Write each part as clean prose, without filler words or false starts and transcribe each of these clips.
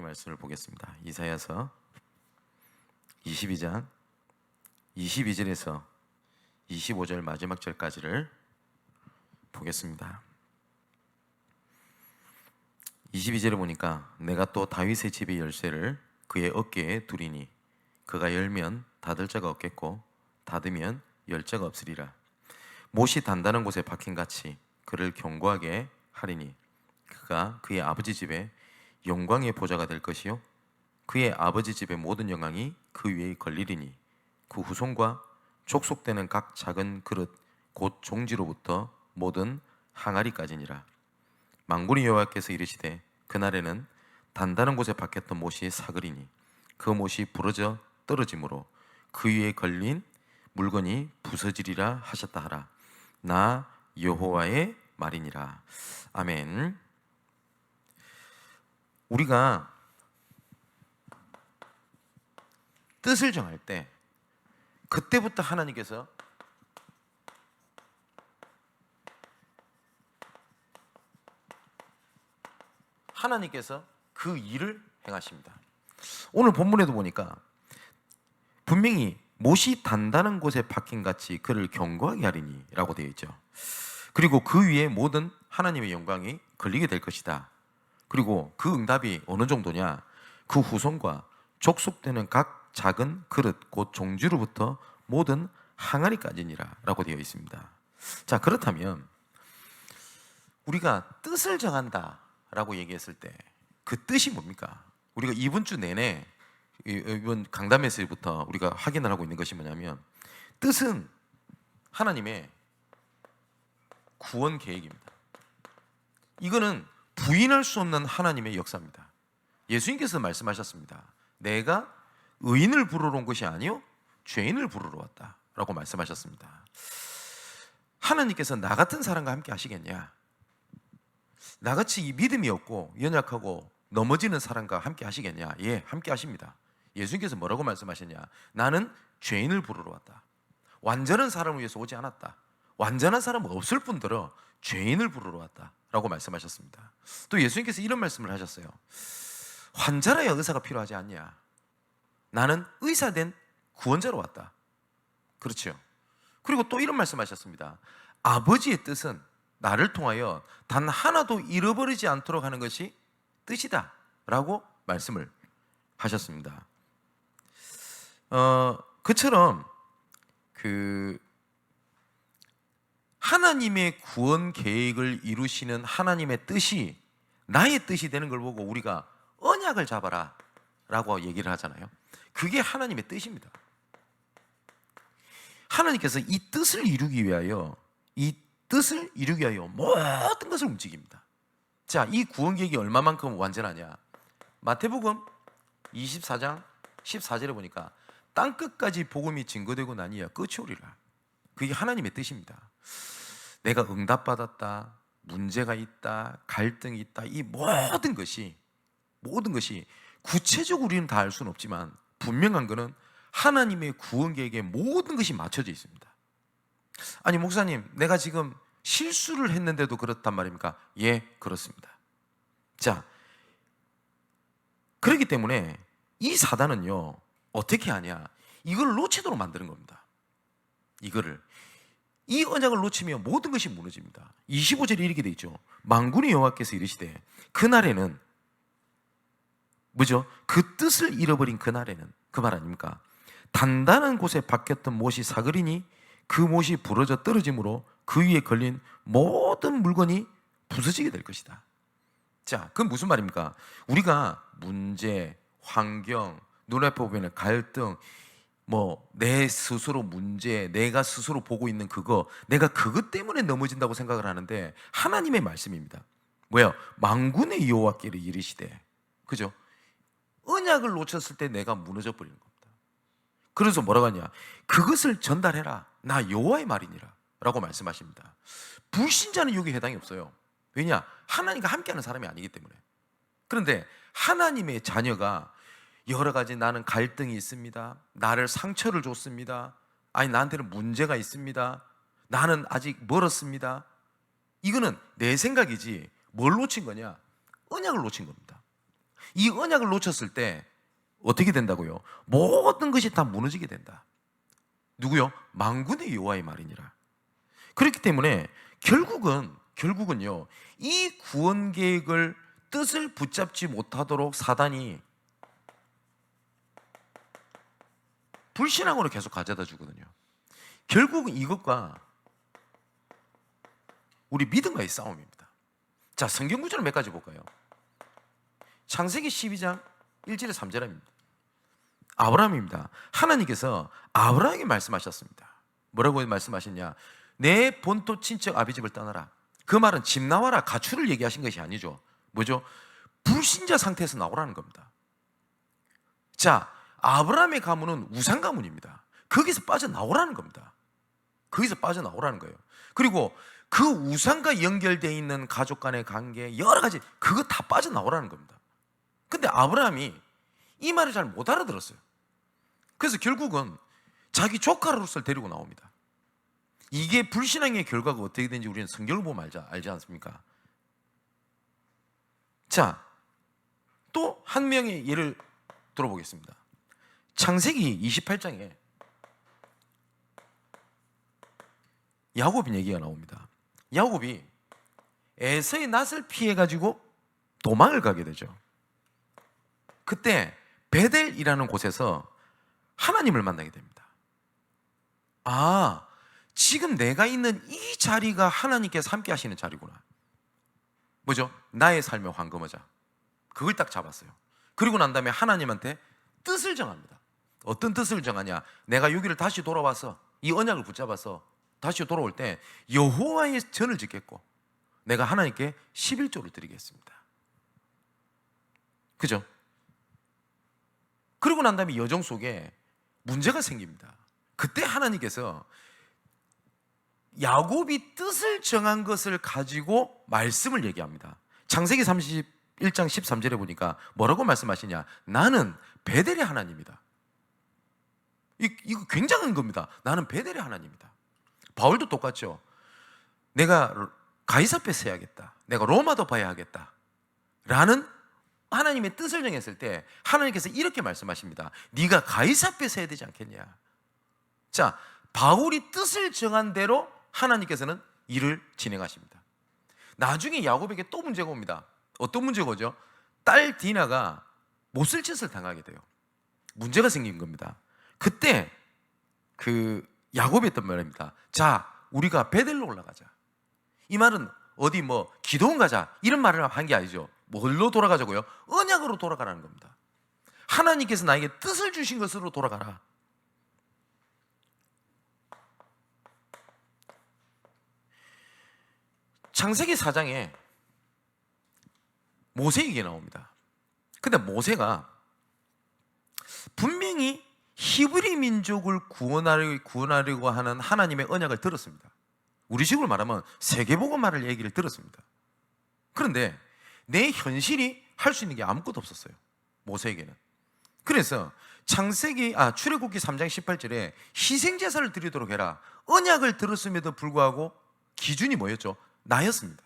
말씀을 보겠습니다. 이사야서 22장 22절에서 25절 마지막 절까지를 보겠습니다. 22절에 보니까 내가 또 다윗의 집의 열쇠를 그의 어깨에 두리니 그가 열면 닫을 자가 없겠고 닫으면 열 자가 없으리라. 못이 단단한 곳에 박힌 같이 그를 견고하게 하리니 그가 그의 아버지 집에 영광의 보좌가 될 것이요 그의 아버지 집의 모든 영광이 그 위에 걸리리니 그 후손과 족속되는 각 작은 그릇 곧 종지로부터 모든 항아리까지니라. 만군의 여호와께서 이르시되 그날에는 단단한 곳에 박혔던 못이 사그리니 그 못이 부러져 떨어지므로 그 위에 걸린 물건이 부서지리라 하셨다 하라. 나 여호와의 말이니라. 아멘. 우리가 뜻을 정할 때 그때부터 하나님께서 그 일을 행하십니다. 오늘 본문에도 보니까 분명히 못이 단단한 곳에 박힌 같이 그를 견고하게 하리니 라고 되어 있죠. 그리고 그 위에 모든 하나님의 영광이 걸리게 될 것이다. 그리고 그 응답이 어느 정도냐? 그 후손과 족속되는 각 작은 그릇 곧 종지로부터 모든 항아리까지니라 라고 되어 있습니다. 자, 그렇다면 우리가 뜻을 정한다 라고 얘기했을 때 그 뜻이 뭡니까? 우리가 이번 주 내내 이번 강담에서부터 우리가 확인을 하고 있는 것이 뭐냐면 뜻은 하나님의 구원 계획입니다. 이거는 부인할 수 없는 하나님의 역사입니다. 예수님께서 말씀하셨습니다. 내가 의인을 부르러 온 것이 아니요 죄인을 부르러 왔다 라고 말씀하셨습니다. 하나님께서 나 같은 사람과 함께 하시겠냐? 나같이 이 믿음이 없고 연약하고 넘어지는 사람과 함께 하시겠냐? 예, 함께 하십니다. 예수님께서 뭐라고 말씀하셨냐? 나는 죄인을 부르러 왔다. 완전한 사람을 위해서 오지 않았다. 완전한 사람은 없을 뿐더러 죄인을 부르러 왔다 라고 말씀하셨습니다. 또 예수님께서 이런 말씀을 하셨어요. 환자라야 의사가 필요하지 않냐? 나는 의사된 구원자로 왔다. 그렇죠. 그리고 또 이런 말씀하셨습니다. 아버지의 뜻은 나를 통하여 단 하나도 잃어버리지 않도록 하는 것이 뜻이다 라고 말씀을 하셨습니다. 그처럼 하나님의 구원 계획을 이루시는 하나님의 뜻이 나의 뜻이 되는 걸 보고 우리가 언약을 잡아라 라고 얘기를 하잖아요. 그게 하나님의 뜻입니다. 하나님께서 이 뜻을 이루기 위하여 모든 것을 움직입니다. 자, 이 구원 계획이 얼마만큼 완전하냐? 마태복음 24장 14절에 보니까 땅끝까지 복음이 증거되고 나니야 끝이 오리라. 그게 하나님의 뜻입니다. 내가 응답받았다, 문제가 있다, 갈등이 있다, 이 모든 것이 구체적으로 우리는 다 알 수는 없지만 분명한 것은 하나님의 구원 계획에 모든 것이 맞춰져 있습니다. 아니 목사님, 내가 지금 실수를 했는데도 그렇단 말입니까? 예, 그렇습니다. 자, 그렇기 때문에 이 사단은요 어떻게 하냐? 이걸 놓치도록 만드는 겁니다. 이 언약을 놓치면 모든 것이 무너집니다. 25절에 이렇게 돼 있죠. 만군의 여호와께서 이르시되 그날에는 뭐죠? 그 뜻을 잃어버린 그날에는 그 말 아닙니까? 단단한 곳에 박혔던 못이 사그리니 그 못이 부러져 떨어짐으로 그 위에 걸린 모든 물건이 부서지게 될 것이다. 자, 그건 무슨 말입니까? 우리가 문제, 환경, 눈앞에 보면 갈등, 내 스스로 문제, 내가 스스로 보고 있는 그거, 내가 그것 때문에 넘어진다고 생각을 하는데 하나님의 말씀입니다. 뭐야? 만군의 여호와께서 이르시되, 그죠? 언약을 놓쳤을 때 내가 무너져 버리는 겁니다. 그래서 뭐라고 하냐? 그것을 전달해라. 나 여호와의 말이니라 라고 말씀하십니다. 불신자는 여기 해당이 없어요. 왜냐? 하나님과 함께하는 사람이 아니기 때문에. 그런데 하나님의 자녀가 여러 가지 나는 갈등이 있습니다. 나를 상처를 줬습니다. 아니 나한테는 문제가 있습니다. 나는 아직 멀었습니다. 이거는 내 생각이지 뭘 놓친 거냐? 언약을 놓친 겁니다. 이 언약을 놓쳤을 때 어떻게 된다고요? 모든 것이 다 무너지게 된다. 누구요? 만군의 여호와의 말이니라. 그렇기 때문에 결국은요, 이 구원 계획을 뜻을 붙잡지 못하도록 사단이 불신앙으로 계속 가져다 주거든요. 결국은 이것과 우리 믿음과의 싸움입니다. 자, 성경 구절을 몇 가지 볼까요? 창세기 12장 1절에 3절입니다. 아브라함입니다. 하나님께서 아브라함에게 말씀하셨습니다. 뭐라고 말씀하셨냐? 내 본토 친척 아비집을 떠나라. 그 말은 집 나와라, 가출을 얘기하신 것이 아니죠. 뭐죠? 불신자 상태에서 나오라는 겁니다. 자, 아브라함의 가문은 우상 가문입니다. 거기서 빠져나오라는 겁니다. 거기서 빠져나오라는 거예요. 그리고 그 우상과 연결되어 있는 가족 간의 관계, 여러 가지, 그거 다 빠져나오라는 겁니다. 근데 아브라함이 이 말을 잘 못 알아들었어요. 그래서 결국은 자기 조카로서 데리고 나옵니다. 이게 불신앙의 결과가 어떻게 되는지 우리는 성경을 보면 알지 않습니까? 자, 또 한 명의 예를 들어보겠습니다. 창세기 28장에 야곱의 얘기가 나옵니다. 야곱이 에서의 낯을 피해가지고 도망을 가게 되죠. 그때 베델이라는 곳에서 하나님을 만나게 됩니다. 아, 지금 내가 있는 이 자리가 하나님께서 함께 하시는 자리구나. 뭐죠? 나의 삶의 황금어자. 그걸 딱 잡았어요. 그리고 난 다음에 하나님한테 뜻을 정합니다. 어떤 뜻을 정하냐? 내가 여기를 다시 돌아와서 이 언약을 붙잡아서 다시 돌아올 때 여호와의 전을 짓겠고 내가 하나님께 11조를 드리겠습니다. 그죠? 그러고 난 다음에 여정 속에 문제가 생깁니다. 그때 하나님께서 야곱이 뜻을 정한 것을 가지고 말씀을 얘기합니다. 창세기 31장 13절에 보니까 뭐라고 말씀하시냐? 나는 베델의 하나님이다. 이거 굉장한 겁니다. 나는 베델의 하나님이다. 바울도 똑같죠. 내가 가이사 앞에 서야겠다. 내가 로마도 봐야 하겠다. 라는 하나님의 뜻을 정했을 때 하나님께서 이렇게 말씀하십니다. 네가 가이사 앞에 서야 되지 않겠냐. 자, 바울이 뜻을 정한 대로 하나님께서는 일을 진행하십니다. 나중에 야곱에게 또 문제가 옵니다. 어떤 문제가 오죠? 딸 디나가 못쓸 짓을 당하게 돼요. 문제가 생긴 겁니다. 그때 그 야곱이 했던 말입니다. 자, 우리가 베델로 올라가자. 이 말은 어디 뭐 기도원 가자 이런 말을 한 게 아니죠. 뭘로 돌아가자고요? 언약으로 돌아가라는 겁니다. 하나님께서 나에게 뜻을 주신 것으로 돌아가라. 창세기 4장에 모세 얘기가 나옵니다. 근데 모세가 분명히 히브리 민족을 구원하려고 하는 하나님의 언약을 들었습니다. 우리 식으로 말하면 세계복음화를 얘기를 들었습니다. 그런데 내 현실이 할 수 있는 게 아무것도 없었어요. 모세에게는. 그래서 출애굽기 3장 18절에 희생제사를 드리도록 해라. 언약을 들었음에도 불구하고 기준이 뭐였죠? 나였습니다.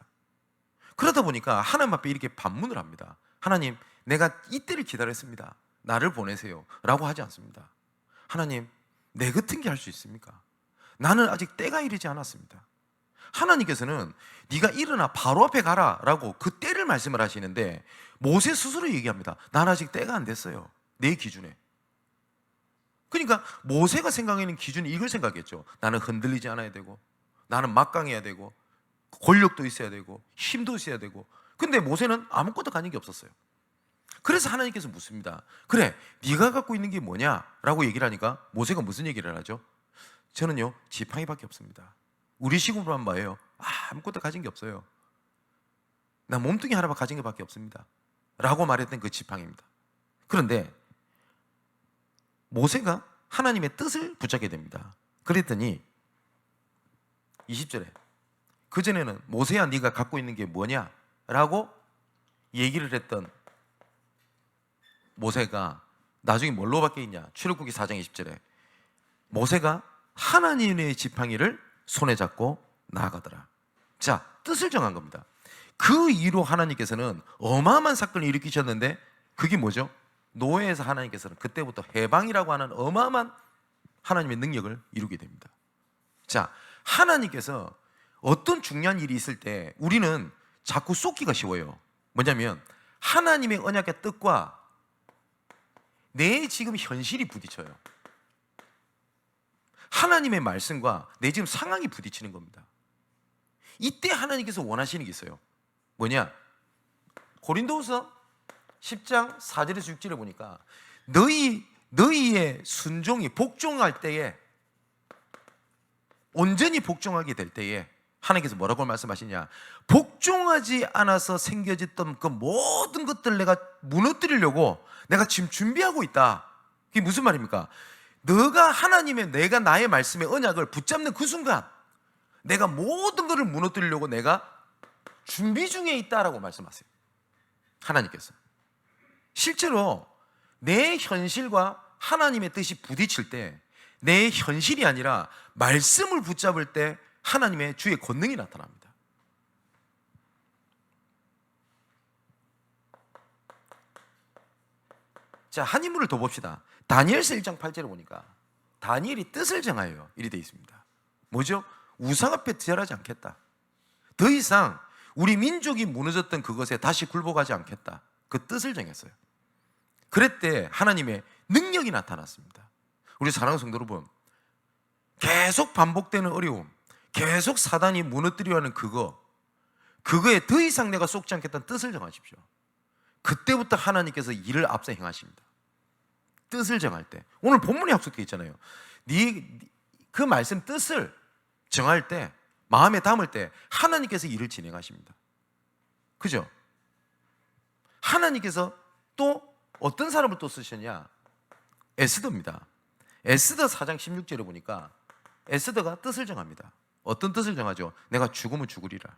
그러다 보니까 하나님 앞에 이렇게 반문을 합니다. 하나님, 내가 이때를 기다렸습니다. 나를 보내세요. 라고 하지 않습니다. 하나님, 내 같은 게 할 수 있습니까? 나는 아직 때가 이르지 않았습니다. 하나님께서는 네가 일어나 바로 앞에 가라 라고 그 때를 말씀을 하시는데 모세 스스로 얘기합니다. 난 아직 때가 안 됐어요. 내 기준에. 그러니까 모세가 생각하는 기준이 이걸 생각했죠. 나는 흔들리지 않아야 되고 나는 막강해야 되고 권력도 있어야 되고 힘도 있어야 되고. 근데 모세는 아무것도 가진 게 없었어요. 그래서 하나님께서 묻습니다. 그래, 네가 갖고 있는 게 뭐냐? 라고 얘기를 하니까 모세가 무슨 얘기를 하죠? 저는요, 지팡이밖에 없습니다. 우리 식으로 하면 뭐예요? 아무것도 가진 게 없어요. 나 몸뚱이 하나만 가진 게 밖에 없습니다. 라고 말했던 그 지팡이입니다. 그런데 모세가 하나님의 뜻을 붙잡게 됩니다. 그랬더니 20절에 그전에는 모세야 네가 갖고 있는 게 뭐냐? 라고 얘기를 했던 모세가 나중에 뭘로 바뀌었냐? 출애굽기 4장 20절에 모세가 하나님의 지팡이를 손에 잡고 나아가더라. 자, 뜻을 정한 겁니다. 그 이후로 하나님께서는 어마어마한 사건을 일으키셨는데 그게 뭐죠? 노예에서 하나님께서는 그때부터 해방이라고 하는 어마어마한 하나님의 능력을 이루게 됩니다. 자, 하나님께서 어떤 중요한 일이 있을 때 우리는 자꾸 쏟기가 쉬워요. 뭐냐면 하나님의 언약의 뜻과 내 지금 현실이 부딪혀요. 하나님의 말씀과 내 지금 상황이 부딪히는 겁니다. 이때 하나님께서 원하시는 게 있어요. 뭐냐? 고린도후서 10장 4절에서 6절에 보니까 너희의 순종이 복종할 때에, 온전히 복종하게 될 때에 하나님께서 뭐라고 말씀하시냐? 복종하지 않아서 생겨졌던 그 모든 것들을 내가 무너뜨리려고 내가 지금 준비하고 있다. 그게 무슨 말입니까? 내가 나의 말씀의 언약을 붙잡는 그 순간 내가 모든 것을 무너뜨리려고 내가 준비 중에 있다라고 말씀하세요. 하나님께서. 실제로 내 현실과 하나님의 뜻이 부딪힐 때 내 현실이 아니라 말씀을 붙잡을 때 하나님의 주의 권능이 나타납니다. 자, 한 인물을 더 봅시다. 다니엘서 1장 8절에 보니까 다니엘이 뜻을 정하여 이리 되어 있습니다. 뭐죠? 우상 앞에 절하지 않겠다. 더 이상 우리 민족이 무너졌던 그것에 다시 굴복하지 않겠다. 그 뜻을 정했어요. 그랬대 하나님의 능력이 나타났습니다. 우리 사랑하는 성도 여러분, 계속 반복되는 어려움, 계속 사단이 무너뜨려 하는 그거에 더 이상 내가 속지 않겠다는 뜻을 정하십시오. 그때부터 하나님께서 일을 앞서 행하십니다. 뜻을 정할 때. 오늘 본문에 약속되어 있잖아요. 그 말씀 뜻을 정할 때, 마음에 담을 때 하나님께서 일을 진행하십니다. 그죠? 하나님께서 또 어떤 사람을 또 쓰셨냐? 에스더입니다. 에스더 4장 16절에 보니까 에스더가 뜻을 정합니다. 어떤 뜻을 정하죠? 내가 죽으면 죽으리라.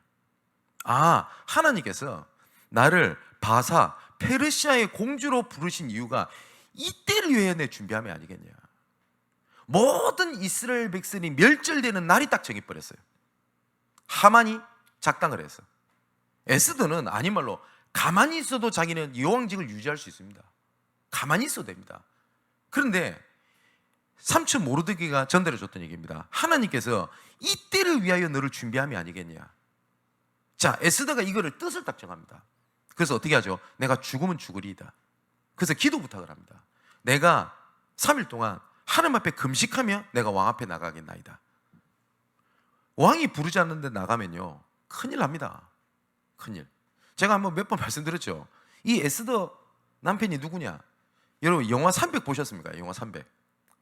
아, 하나님께서 나를 바사 페르시아의 공주로 부르신 이유가 이때를 위해 내 준비함이 아니겠냐. 모든 이스라엘 백성이 멸절되는 날이 딱 정해버렸어요. 하만이 작당을 해서. 에스더는 아닌 말로 가만히 있어도 자기는 여왕직을 유지할 수 있습니다. 가만히 있어도 됩니다. 그런데 삼촌 모르드게가 전달해 줬던 얘기입니다. 하나님께서 이때를 위하여 너를 준비함이 아니겠냐. 자, 에스더가 이거를 뜻을 딱 정합니다. 그래서 어떻게 하죠? 내가 죽으면 죽으리이다. 그래서 기도 부탁을 합니다. 내가 3일 동안 하나님 앞에 금식하며 내가 왕 앞에 나가겠나이다. 왕이 부르지 않는데 나가면요 큰일 납니다. 큰일. 제가 한번 몇 번 말씀드렸죠. 이 에스더 남편이 누구냐? 여러분 영화 300 보셨습니까? 영화 300.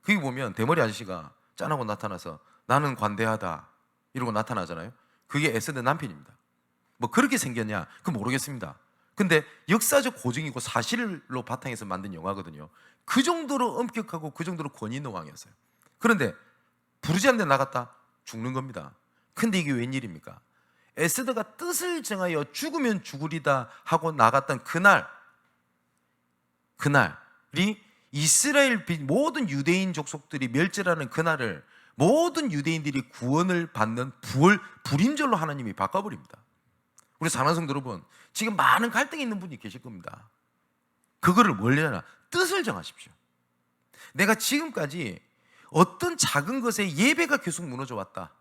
거기 보면 대머리 아저씨가 짠하고 나타나서 나는 관대하다 이러고 나타나잖아요. 그게 에스더 남편입니다. 뭐 그렇게 생겼냐? 그건 모르겠습니다. 근데 역사적 고증이고 사실로 바탕에서 만든 영화거든요. 그 정도로 엄격하고 그 정도로 권위 있는 왕이었어요. 그런데 부르지 않는데 나갔다? 죽는 겁니다. 근데 이게 웬일입니까? 에스더가 뜻을 정하여 죽으면 죽으리다 하고 나갔던 그날이 이스라엘 모든 유대인 족속들이 멸절하는 그날을 모든 유대인들이 구원을 받는 불임절로 하나님이 바꿔버립니다. 우리 사랑하는 성도 여러분, 지금 많은 갈등이 있는 분이 계실 겁니다. 그거를 원래나 뜻을 정하십시오. 내가 지금까지 어떤 작은 것에 예배가 계속 무너져 왔다.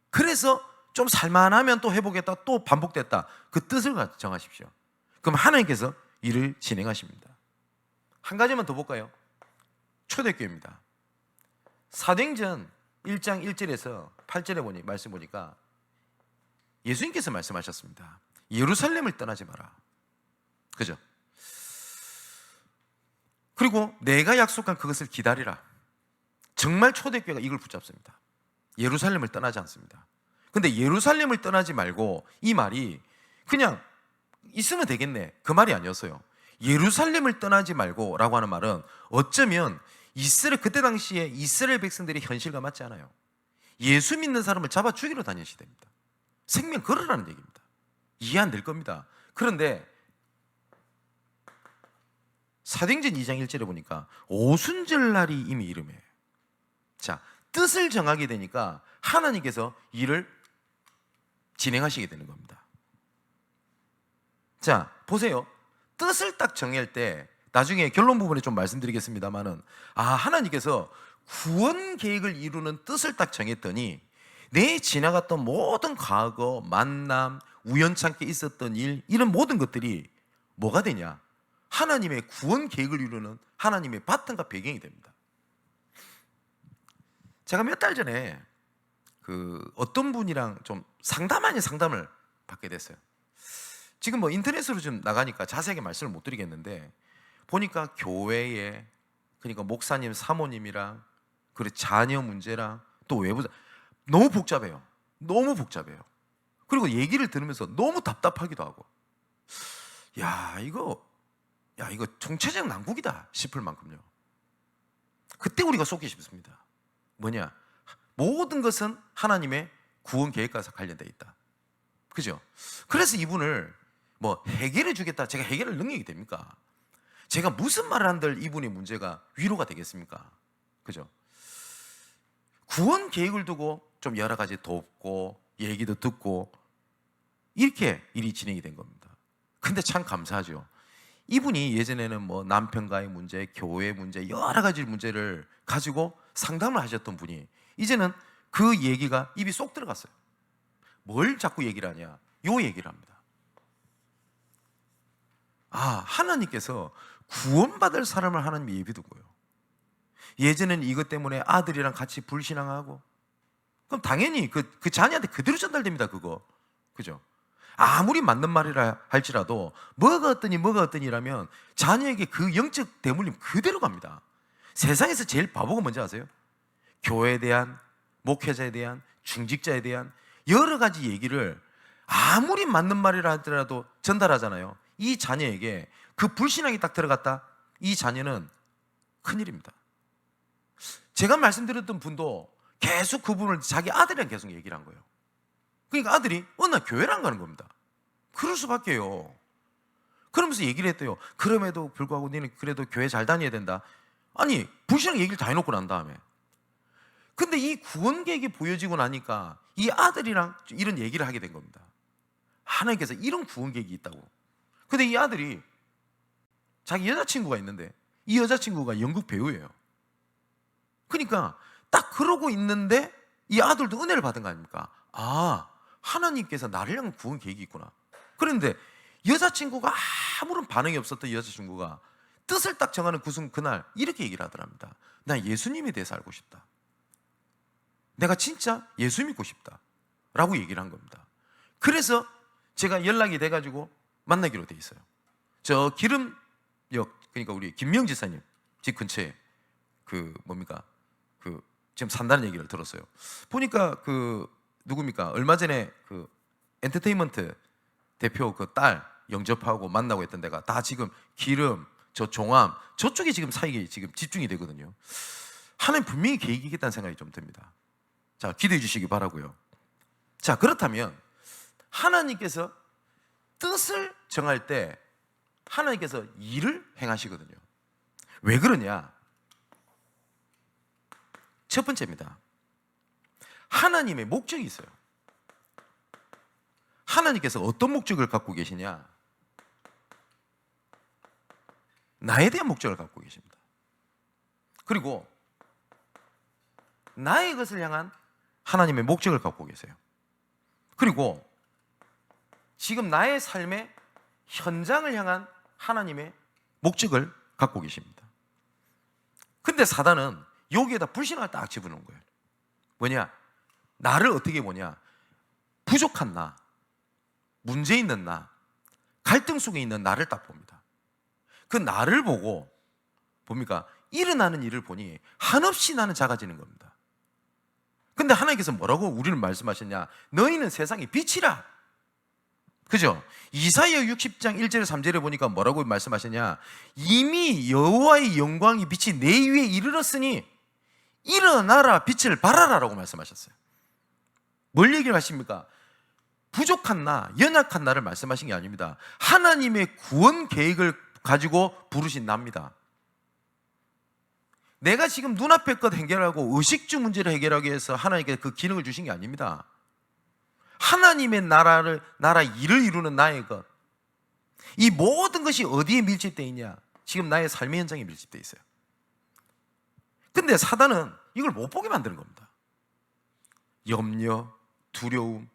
그래서 좀 살만하면 또 해보겠다, 또 반복됐다. 그 뜻을 정하십시오. 그럼 하나님께서 일을 진행하십니다. 한 가지만 더 볼까요? 초대교회입니다. 사도행전 1장 1절에서 8절에 말씀 보니까 예수님께서 말씀하셨습니다. 예루살렘을 떠나지 마라. 그죠? 그리고 내가 약속한 그것을 기다리라. 정말 초대교회가 이걸 붙잡습니다. 예루살렘을 떠나지 않습니다. 근데 예루살렘을 떠나지 말고 이 말이 그냥 있으면 되겠네 그 말이 아니었어요. 예루살렘을 떠나지 말고 라고 하는 말은 어쩌면 그때 당시에 이스라엘 백성들의 현실과 맞지 않아요. 예수 믿는 사람을 잡아 죽이러 다니셔야 됩니다. 생명 걸으라는 얘기입니다. 이해 안 될 겁니다. 그런데 사도행전 2장 1절에 보니까 오순절 날이 이미 이름이에요. 자, 뜻을 정하게 되니까 하나님께서 일을 진행하시게 되는 겁니다. 자, 보세요. 뜻을 딱 정할 때, 나중에 결론 부분에 좀 말씀드리겠습니다만은, 하나님께서 구원 계획을 이루는 뜻을 딱 정했더니 내 지나갔던 모든 과거, 만남, 우연찮게 있었던 일, 이런 모든 것들이 뭐가 되냐? 하나님의 구원 계획을 이루는 하나님의 바탕과 배경이 됩니다. 제가 몇 달 전에 어떤 분이랑 좀 상담 아닌 상담을 받게 됐어요. 지금 뭐 인터넷으로 좀 나가니까 자세하게 말씀을 못 드리겠는데, 보니까 교회에, 그러니까 목사님, 사모님이랑, 그리고 자녀 문제랑 또 외부, 너무 복잡해요. 너무 복잡해요. 그리고 얘기를 들으면서 너무 답답하기도 하고, 이거 총체적 난국이다 싶을 만큼요. 그때 우리가 쏟기 쉽습니다. 뭐냐? 모든 것은 하나님의 구원 계획과 관련되어 있다. 그죠? 그래서 이분을 뭐 해결해 주겠다, 제가 해결할 능력이 됩니까? 제가 무슨 말을 한들 이분의 문제가 위로가 되겠습니까? 그죠? 구원 계획을 두고 좀 여러 가지 돕고 얘기도 듣고 이렇게 일이 진행이 된 겁니다. 근데 참 감사하죠. 이분이 예전에는 뭐 남편과의 문제, 교회 문제, 여러 가지 문제를 가지고 상담을 하셨던 분이 이제는 그 얘기가 입이 쏙 들어갔어요. 뭘 자꾸 얘기를 하냐? 요 얘기를 합니다. 하나님께서 구원받을 사람을 하나님이 예비둔 거예요. 예전에는 이것 때문에 아들이랑 같이 불신앙하고, 그럼 당연히 그 자녀한테 그대로 전달됩니다. 그거, 그죠? 아무리 맞는 말이라 할지라도 뭐가 어떠니라면 자녀에게 그 영적 대물림 그대로 갑니다. 세상에서 제일 바보가 뭔지 아세요? 교회에 대한, 목회자에 대한, 중직자에 대한 여러 가지 얘기를 아무리 맞는 말이라 하더라도 전달하잖아요. 이 자녀에게 그 불신앙이 딱 들어갔다, 이 자녀는 큰일입니다. 제가 말씀드렸던 분도 계속 그분을 자기 아들이랑 계속 얘기를 한 거예요. 그러니까 아들이 어느 날 교회를 안 가는 겁니다. 그럴 수밖에요. 그러면서 얘기를 했대요. 그럼에도 불구하고 너는 그래도 교회 잘 다녀야 된다. 아니, 불신앙 얘기를 다 해놓고 난 다음에, 근데 이 구원 계획이 보여지고 나니까 이 아들이랑 이런 얘기를 하게 된 겁니다. 하나님께서 이런 구원 계획이 있다고. 근데 이 아들이 자기 여자친구가 있는데 이 여자친구가 연극 배우예요. 그러니까 딱 그러고 있는데 이 아들도 은혜를 받은 거 아닙니까? 하나님께서 나를 향한 구원 계획이 있구나. 그런데 여자친구가 아무런 반응이 없었던 여자친구가 뜻을 딱 정하는 그날 이렇게 얘기를 하더랍니다. 나 예수님에 대해서 알고 싶다. 내가 진짜 예수 믿고 싶다 라고 얘기를 한 겁니다. 그래서 제가 연락이 돼가지고 만나기로 돼 있어요. 저 기름역, 그러니까 우리 김명 지사님 집 근처에 지금 산다는 얘기를 들었어요. 보니까 누굽니까? 얼마 전에 엔터테인먼트 대표 딸 영접하고 만나고 했던 데가 다 지금 기름, 저 종암, 저쪽에 지금 사역이 지금 집중이 되거든요. 하나님 분명히 계획이 있겠다는 생각이 좀 듭니다. 자, 기도해 주시기 바라고요. 자, 그렇다면 하나님께서 뜻을 정할 때 하나님께서 일을 행하시거든요. 왜 그러냐? 첫 번째입니다. 하나님의 목적이 있어요. 하나님께서 어떤 목적을 갖고 계시냐? 나에 대한 목적을 갖고 계십니다. 그리고 나의 것을 향한 하나님의 목적을 갖고 계세요. 그리고 지금 나의 삶의 현장을 향한 하나님의 목적을 갖고 계십니다. 근데 사단은 여기에다 불신앙을 딱 집어넣은 거예요. 뭐냐? 나를 어떻게 보냐? 부족한 나, 문제 있는 나, 갈등 속에 있는 나를 딱 봅니다. 그 나를 보고 봅니까? 일어나는 일을 보니 한없이 나는 작아지는 겁니다. 근데 하나님께서 뭐라고 우리는 말씀하셨냐? 너희는 세상의 빛이라. 그죠? 이사야 60장 1절 3절에 보니까 뭐라고 말씀하셨냐? 이미 여호와의 영광이 빛이 내 위에 이르렀으니 일어나라, 빛을 발하라 라고 말씀하셨어요. 뭘 얘기를 하십니까? 부족한 나, 연약한 나를 말씀하신 게 아닙니다. 하나님의 구원 계획을 가지고 부르신 나입니다. 내가 지금 눈앞의 것 해결하고 의식주 문제를 해결하기 위해서 하나님께 그 기능을 주신 게 아닙니다. 하나님의 나라 일을 이루는 나의 것, 이 모든 것이 어디에 밀집되어 있냐? 지금 나의 삶의 현장에 밀집되어 있어요. 근데 사단은 이걸 못 보게 만드는 겁니다. 염려, 두려움.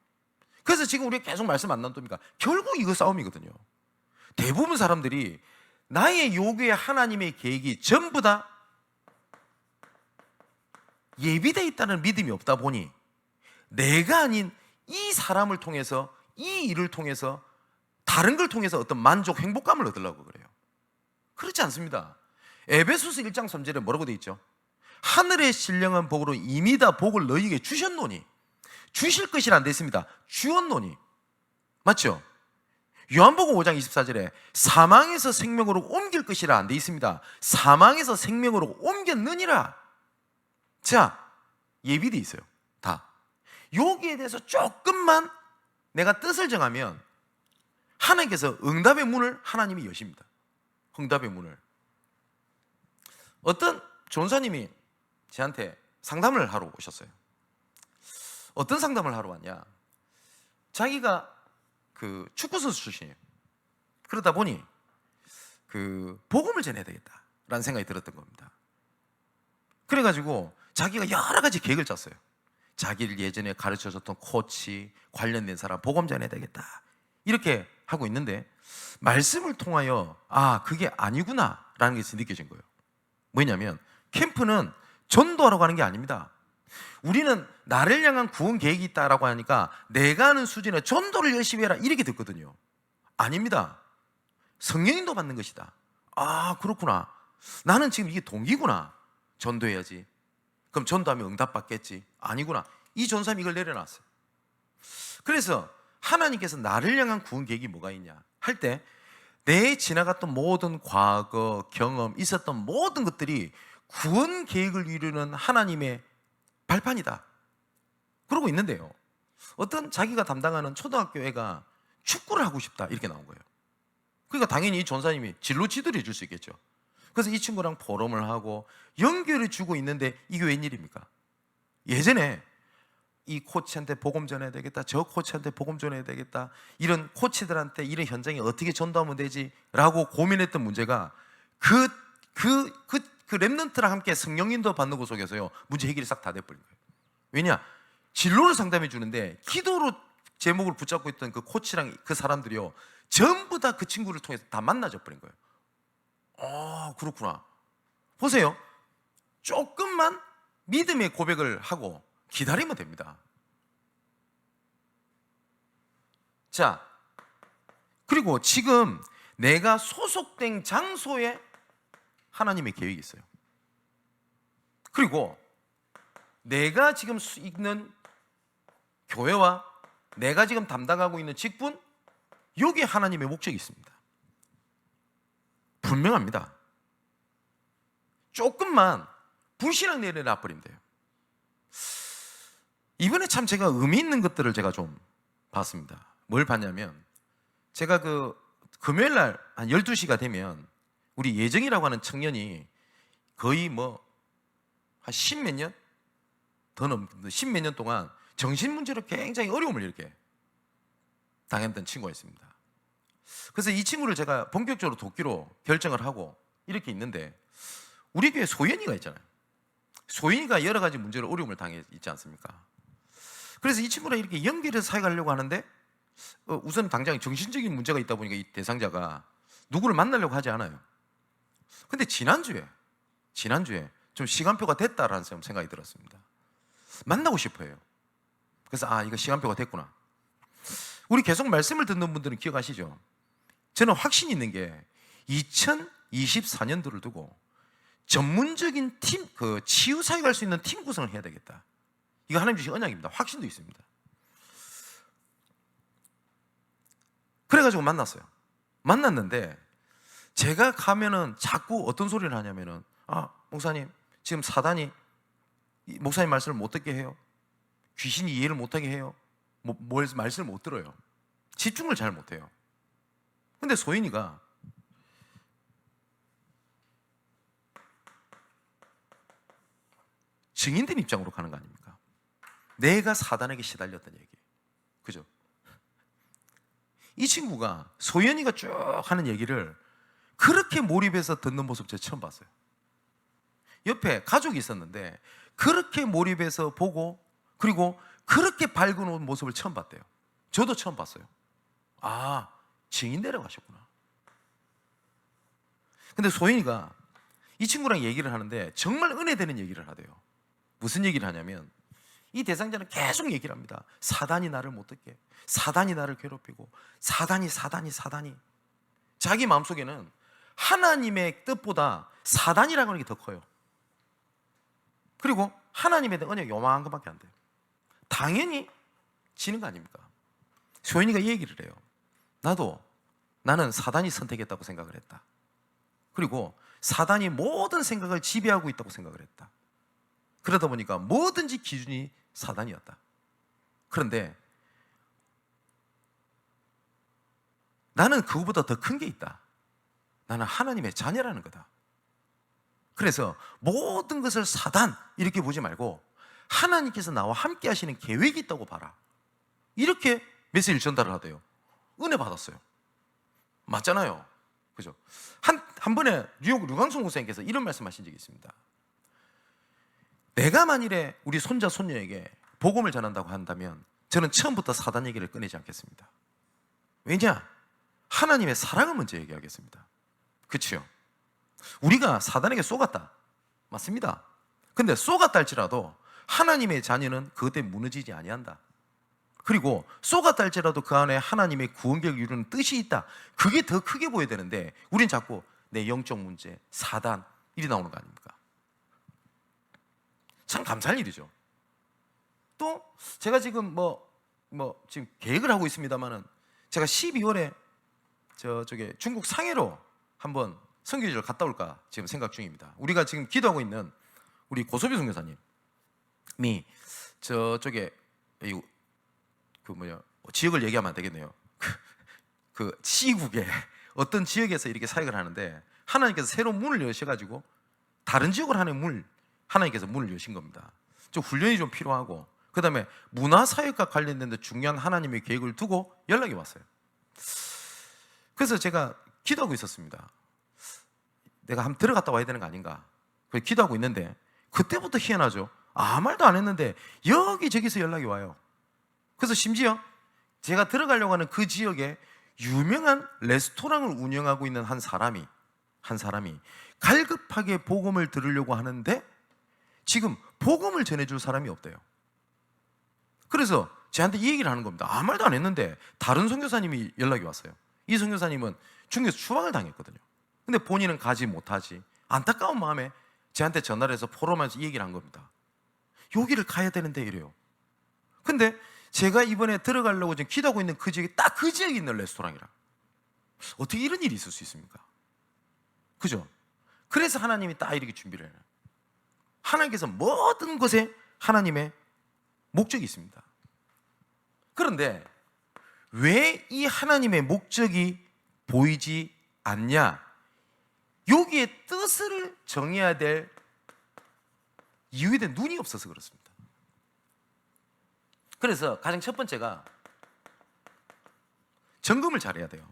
그래서 지금 우리가 계속 말씀 안 나눕니까? 결국 이거 싸움이거든요. 대부분 사람들이 나의 요구에 하나님의 계획이 전부 다 예비되어 있다는 믿음이 없다 보니 내가 아닌 이 사람을 통해서, 이 일을 통해서, 다른 걸 통해서 어떤 만족, 행복감을 얻으려고 그래요. 그렇지 않습니다. 에베소서 1장 3절에 뭐라고 되어 있죠? 하늘의 신령한 복으로 이미 다 복을 너희에게 주셨노니, 주실 것이라 안 되어 있습니다. 주었노니. 맞죠? 요한복음 5장 24절에 사망에서 생명으로 옮길 것이라 안 되어 있습니다. 사망에서 생명으로 옮겼느니라. 자, 예비되어 있어요. 다. 여기에 대해서 조금만 내가 뜻을 정하면 하나님께서 응답의 문을 하나님이 여십니다. 응답의 문을. 어떤 전사님이 저한테 상담을 하러 오셨어요. 어떤 상담을 하러 왔냐? 자기가 그 축구선수 출신이에요. 그러다 보니 그 복음을 전해야 되겠다라는 생각이 들었던 겁니다. 그래가지고 자기가 여러 가지 계획을 짰어요. 자기를 예전에 가르쳐줬던 코치, 관련된 사람 복음 전해야 되겠다, 이렇게 하고 있는데 말씀을 통하여 그게 아니구나 라는 것이 느껴진 거예요. 뭐냐면 캠프는 전도하러 가는 게 아닙니다. 우리는 나를 향한 구원 계획이 있다라고 하니까 내가 하는 수준의 전도를 열심히 해라 이렇게 듣거든요. 아닙니다. 성령인도 받는 것이다. 그렇구나. 나는 지금 이게 동기구나. 전도해야지. 그럼 전도하면 응답받겠지. 아니구나. 이 전사님이 이걸 내려놨어요. 그래서 하나님께서 나를 향한 구원 계획이 뭐가 있냐 할 때 내 지나갔던 모든 과거, 경험, 있었던 모든 것들이 구원 계획을 이루는 하나님의 발판이다. 그러고 있는데요, 어떤 자기가 담당하는 초등학교 애가 축구를 하고 싶다 이렇게 나온 거예요. 그러니까 당연히 이 전사님이 진로 지도를 해줄 수 있겠죠. 그래서 이 친구랑 포럼을 하고 연결해 주고 있는데 이게 웬일입니까? 예전에 이 코치한테 복음 전해야 되겠다, 저 코치한테 복음 전해야 되겠다, 이런 코치들한테 이런 현장에 어떻게 전도하면 되지? 라고 고민했던 문제가 그 랩런트랑 함께 성령인도 받는 것 속에서요 문제 해결이 싹 다 돼버린 거예요. 왜냐? 진로를 상담해 주는데 기도로 제목을 붙잡고 있던 그 코치랑 그 사람들이요 전부 다 그 친구를 통해서 다 만나져 버린 거예요. 그렇구나. 보세요. 조금만 믿음의 고백을 하고 기다리면 됩니다. 자, 그리고 지금 내가 소속된 장소에 하나님의 계획이 있어요. 그리고 내가 지금 있는 교회와 내가 지금 담당하고 있는 직분, 여기에 하나님의 목적이 있습니다. 분명합니다. 조금만 불신앙 내려놔 버리면 돼요. 이번에 참 제가 의미 있는 것들을 제가 좀 봤습니다. 뭘 봤냐면, 제가 그 금요일 날 한 12시가 되면 우리 예정이라고 하는 청년이 거의 뭐 한 10몇 년? 더 넘는 10몇 년 동안 정신 문제로 굉장히 어려움을 이렇게 당했던 친구가 있습니다. 그래서 이 친구를 제가 본격적으로 돕기로 결정을 하고 이렇게 있는데, 우리 교회 소연이가 있잖아요. 소연이가 여러 가지 문제로 어려움을 당해 있지 않습니까? 그래서 이 친구랑 이렇게 연결해서 사역하려고 하는데 우선 당장 정신적인 문제가 있다 보니까 이 대상자가 누구를 만나려고 하지 않아요. 근데 지난주에 좀 시간표가 됐다라는 생각이 들었습니다. 만나고 싶어요. 그래서 이거 시간표가 됐구나. 우리 계속 말씀을 듣는 분들은 기억하시죠? 저는 확신이 있는 게 2024년도를 두고 전문적인 팀, 치유 사역할 수 있는 팀 구성을 해야 되겠다. 이거 하나님 주신 언약입니다. 확신도 있습니다. 그래가지고 만났는데 제가 가면은 자꾸 어떤 소리를 하냐면은 목사님 지금 사단이 목사님 말씀을 못 듣게 해요. 귀신이 이해를 못하게 해요. 말씀을 못 들어요. 집중을 잘 못해요. 근데 소인이가 증인된 입장으로 가는 거 아닙니까? 내가 사단에게 시달렸던 얘기. 그죠? 이 친구가, 소연이가 쭉 하는 얘기를 그렇게 몰입해서 듣는 모습 제가 처음 봤어요. 옆에 가족이 있었는데 그렇게 몰입해서 보고, 그리고 그렇게 밝은 모습을 처음 봤대요. 저도 처음 봤어요. 아, 증인 내려가셨구나. 근데 소연이가 이 친구랑 얘기를 하는데 정말 은혜되는 얘기를 하대요. 무슨 얘기를 하냐면, 이 대상자는 계속 얘기를 합니다. 사단이 나를 못 듣게, 사단이 나를 괴롭히고, 사단이 자기 마음속에는 하나님의 뜻보다 사단이라는 게 더 커요. 그리고 하나님에 대한 언약 요만한 것밖에 안 돼요. 당연히 지는 거 아닙니까? 소연이가 이 얘기를 해요. 나는 사단이 선택했다고 생각을 했다. 그리고 사단이 모든 생각을 지배하고 있다고 생각을 했다. 그러다 보니까 뭐든지 기준이 사단이었다. 그런데 나는 그거보다 더 큰 게 있다. 나는 하나님의 자녀라는 거다. 그래서 모든 것을 사단 이렇게 보지 말고 하나님께서 나와 함께 하시는 계획이 있다고 봐라. 이렇게 메시지를 전달을 하대요. 은혜 받았어요. 맞잖아요. 그죠? 한 번에 뉴욕 류광성 목사님께서 이런 말씀하신 적이 있습니다. 내가 만일에 우리 손자 손녀에게 복음을 전한다고 한다면 저는 처음부터 사단 얘기를 꺼내지 않겠습니다. 왜냐? 하나님의 사랑을 먼저 얘기하겠습니다. 그렇죠? 우리가 사단에게 쏘갔다, 맞습니다. 근데 쏘갔다 할지라도 하나님의 자녀는 그것 때문에 무너지지 아니한다. 그리고 쏘갔다 할지라도 그 안에 하나님의 구원계획을 이루는 뜻이 있다. 그게 더 크게 보여야 되는데 우린 자꾸 내 영적 문제, 사단 일이 나오는 거 아닙니까? 참 감사할 일이죠. 또 제가 지금 지금 계획을 하고 있습니다만은 제가 12월에 저쪽에 중국 상해로 한번 선교지를 갔다 올까 지금 생각 중입니다. 우리가 지금 기도하고 있는 우리 고소비 선교사님이 저쪽에 지역을 얘기하면 안 되겠네요. 그 시국에 어떤 지역에서 이렇게 사역을 하는데 하나님께서 새로운 문을 여셔가지고 다른 지역으로 하는 하나님께서 문을 여신 겁니다. 좀 훈련이 좀 필요하고, 그 다음에 문화사역과 관련된 데 중요한 하나님의 계획을 두고 연락이 왔어요. 그래서 제가 기도하고 있었습니다. 내가 한번 들어갔다 와야 되는 거 아닌가. 그래서 기도하고 있는데 그때부터 희한하죠. 아무 말도 안 했는데 여기저기서 연락이 와요. 그래서 심지어 제가 들어가려고 하는 그 지역에 유명한 레스토랑을 운영하고 있는 한 사람이 갈급하게 복음을 들으려고 하는데 지금 복음을 전해줄 사람이 없대요. 그래서 저한테 이 얘기를 하는 겁니다. 아무 말도 안 했는데 다른 선교사님이 연락이 왔어요. 이 선교사님은 중국에서 추방을 당했거든요. 근데 본인은 가지 못하지, 안타까운 마음에 저한테 전화를 해서 포럼에서 이 얘기를 한 겁니다. 여기를 가야 되는데 이래요. 근데 제가 이번에 들어가려고 지금 기도하고 있는 그 지역이 딱 그 지역에 있는 레스토랑이라. 어떻게 이런 일이 있을 수 있습니까? 그죠? 그래서 하나님이 딱 이렇게 준비를 해요. 하나님께서 모든 것에 하나님의 목적이 있습니다. 그런데 왜 이 하나님의 목적이 보이지 않냐? 여기에 뜻을 정해야 될 이유에 대한 눈이 없어서 그렇습니다. 그래서 가장 첫 번째가 점검을 잘해야 돼요.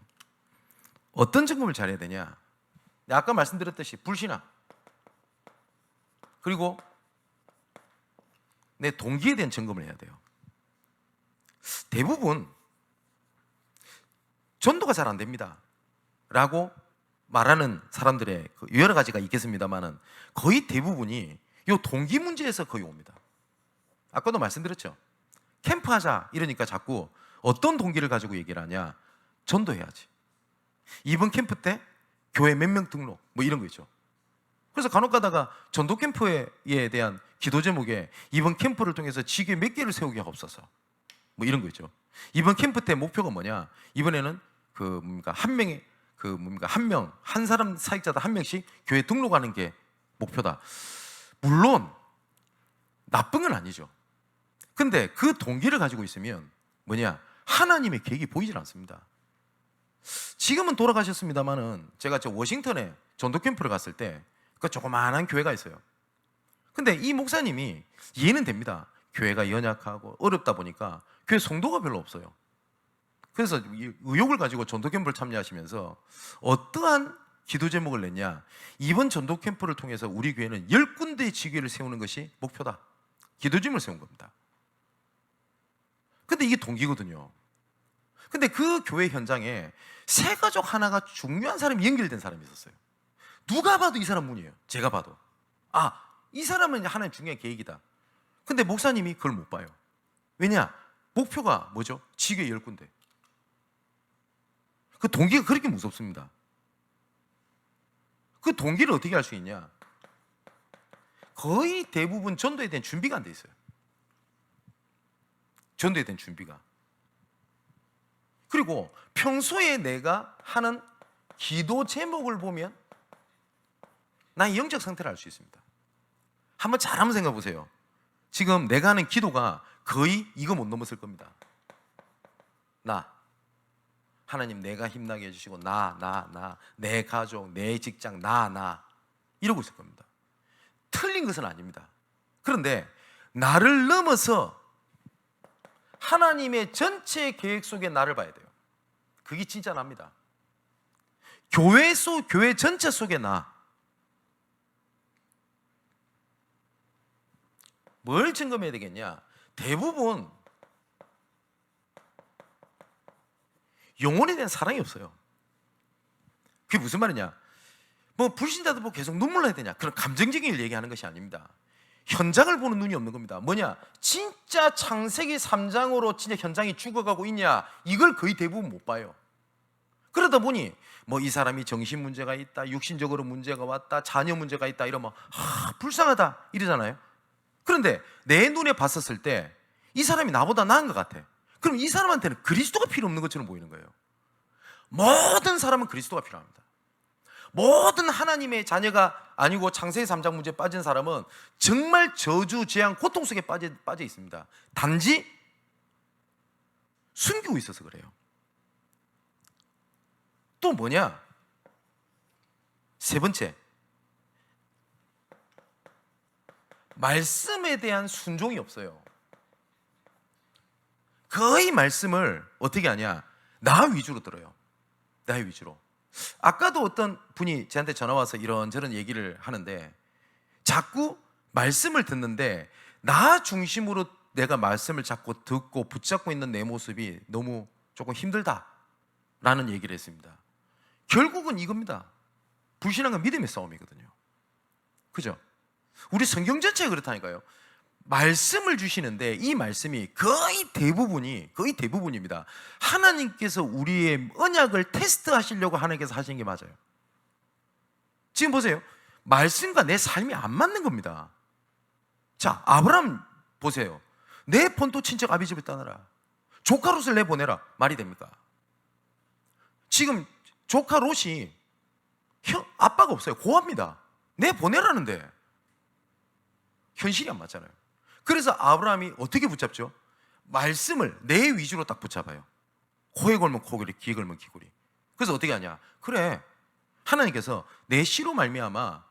어떤 점검을 잘해야 되냐? 아까 말씀드렸듯이 불신앙, 그리고 내 동기에 대한 점검을 해야 돼요. 대부분 전도가 잘 안 됩니다 라고 말하는 사람들의 여러 가지가 있겠습니다만은 거의 대부분이 이 동기 문제에서 거의 옵니다. 아까도 말씀드렸죠. 캠프하자 이러니까 자꾸 어떤 동기를 가지고 얘기를 하냐? 전도해야지. 이번 캠프 때 교회 몇 명 등록 이런 거 있죠. 그래서 간혹 가다가 전도 캠프에 대한 기도 제목에 이번 캠프를 통해서 지교회 몇 개를 세우게 하옵소서 이런 거 있죠. 이번 캠프 때 목표가 뭐냐? 이번에는 한 사람 사역자당 한 명씩 교회 등록하는 게 목표다. 물론 나쁜 건 아니죠. 근데 그 동기를 가지고 있으면 뭐냐? 하나님의 계획이 보이질 않습니다. 지금은 돌아가셨습니다만은 제가 워싱턴에 전도 캠프를 갔을 때 그 조그마한 교회가 있어요. 근데 이 목사님이 이해는 됩니다. 교회가 연약하고 어렵다 보니까 교회 성도가 별로 없어요. 그래서 이 의욕을 가지고 전도 캠프를 참여하시면서 어떠한 기도 제목을 냈냐? 이번 전도 캠프를 통해서 우리 교회는 10군데의 지교회를 세우는 것이 목표다. 기도 제목을 세운 겁니다. 근데 이게 동기거든요. 근데 그 교회 현장에 세 가족 하나가 중요한 사람이 연결된 사람이 있었어요. 누가 봐도 이 사람 문이에요. 제가 봐도. 아, 이 사람은 하나의 중요한 계획이다. 근데 목사님이 그걸 못 봐요. 왜냐? 목표가 뭐죠? 지교회 10군데. 그 동기가 그렇게 무섭습니다. 그 동기를 어떻게 할 수 있냐? 거의 대부분 전도에 대한 준비가 안 돼 있어요. 전도에 대한 준비가. 그리고 평소에 내가 하는 기도 제목을 보면 나의 영적 상태를 알 수 있습니다. 한번 잘 한번 생각해 보세요. 지금 내가 하는 기도가 거의 이거 못 넘었을 겁니다. 하나님 내가 힘나게 해주시고 내 가족, 내 직장, 이러고 있을 겁니다. 틀린 것은 아닙니다. 그런데 나를 넘어서 하나님의 전체 계획 속에 나를 봐야 돼요. 그게 진짜 납니다. 교회 전체 속에 뭘 점검해야 되겠냐? 대부분 영혼에 대한 사랑이 없어요. 그게 무슨 말이냐? 뭐 불신자도 뭐 계속 눈물 나야 되냐? 그런 감정적인 일 얘기하는 것이 아닙니다. 현장을 보는 눈이 없는 겁니다. 뭐냐? 진짜 창세기 3장으로 진짜 현장이 죽어가고 있냐? 이걸 거의 대부분 못 봐요. 그러다 보니 뭐 이 사람이 정신 문제가 있다, 육신적으로 문제가 왔다, 자녀 문제가 있다 이러면 불쌍하다 이러잖아요. 그런데 내 눈에 봤었을 때 이 사람이 나보다 나은 것 같아. 그럼 이 사람한테는 그리스도가 필요 없는 것처럼 보이는 거예요. 모든 사람은 그리스도가 필요합니다. 모든 하나님의 자녀가 아니고 창세기 3장 문제에 빠진 사람은 정말 저주, 재앙, 고통 속에 빠져 있습니다. 단지 숨기고 있어서 그래요. 또 뭐냐? 세 번째, 말씀에 대한 순종이 없어요. 거의 말씀을 어떻게 하냐? 나 위주로 들어요. 나 위주로. 아까도 어떤 분이 저한테 전화 와서 이런저런 얘기를 하는데 자꾸 말씀을 듣는데 나 중심으로 내가 말씀을 자꾸 듣고 붙잡고 있는 내 모습이 너무 조금 힘들다라는 얘기를 했습니다. 결국은 이겁니다. 불신앙과 믿음의 싸움이거든요. 그죠? 우리 성경 전체가 그렇다니까요. 말씀을 주시는데 이 말씀이 거의 대부분입니다. 하나님께서 우리의 언약을 테스트하시려고 하나님께서 하시는 게 맞아요. 지금 보세요. 말씀과 내 삶이 안 맞는 겁니다. 자, 아브라함 보세요. 내 본토 친척 아비집을 떠나라. 조카 롯을 내보내라. 말이 됩니까? 지금 조카 롯이 아빠가 없어요. 고아입니다. 내보내라는데 현실이 안 맞잖아요. 그래서 아브라함이 어떻게 붙잡죠? 말씀을 내 위주로 딱 붙잡아요. 코에 걸면 코걸이, 귀에 걸면 귀걸이. 그래서 어떻게 하냐? 그래, 하나님께서 내 씨로 말미암아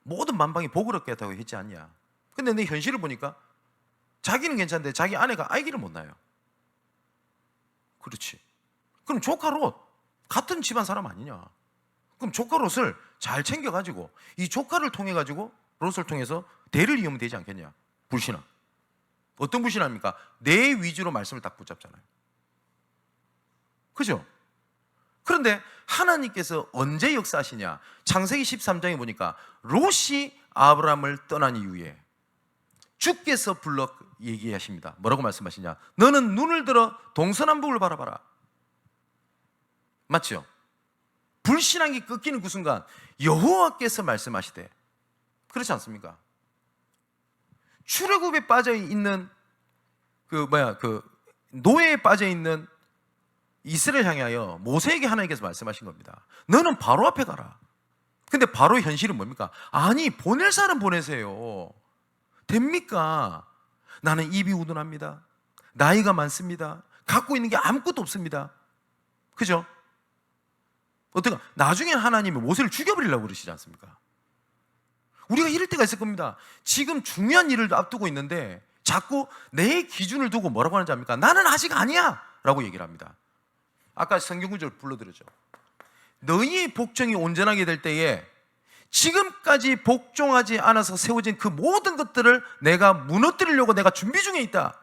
모든 만방이 복을 얻게 했다고 했지 않냐? 근데 내 현실을 보니까 자기는 괜찮은데 자기 아내가 아기를 못 낳아요. 그렇지. 그럼 조카 롯 같은 집안 사람 아니냐? 그럼 조카 롯을 잘 챙겨가지고 이 조카를 통해가지고 롯을 통해서 대를 이으면 되지 않겠냐? 불신앙. 어떤 불신앙입니까? 내 위주로 말씀을 딱 붙잡잖아요. 그죠? 그런데 하나님께서 언제 역사하시냐? 창세기 13장에 보니까 롯이 아브라함을 떠난 이후에 주께서 불러 얘기하십니다. 뭐라고 말씀하시냐? 너는 눈을 들어 동서남북을 바라봐라. 맞죠? 불신앙이 꺾이는 그 순간 여호와께서 말씀하시되, 그렇지 않습니까? 출애굽에 빠져 있는 노예에 빠져 있는 이스라엘 향하여 모세에게 하나님께서 말씀하신 겁니다. 너는 바로 앞에 가라. 근데 바로 현실은 뭡니까? 아니, 보낼 사람 보내세요. 됩니까? 나는 입이 우둔합니다. 나이가 많습니다. 갖고 있는 게 아무것도 없습니다. 그죠? 어떡하? 나중에 하나님이 모세를 죽여버리려고 그러시지 않습니까? 우리가 이럴 때가 있을 겁니다. 지금 중요한 일을 앞두고 있는데 자꾸 내 기준을 두고 뭐라고 하는지 압니까? 나는 아직 아니야 라고 얘기를 합니다. 아까 성경구절 불러드렸죠. 너희의 복종이 온전하게 될 때에 지금까지 복종하지 않아서 세워진 그 모든 것들을 내가 무너뜨리려고 내가 준비 중에 있다.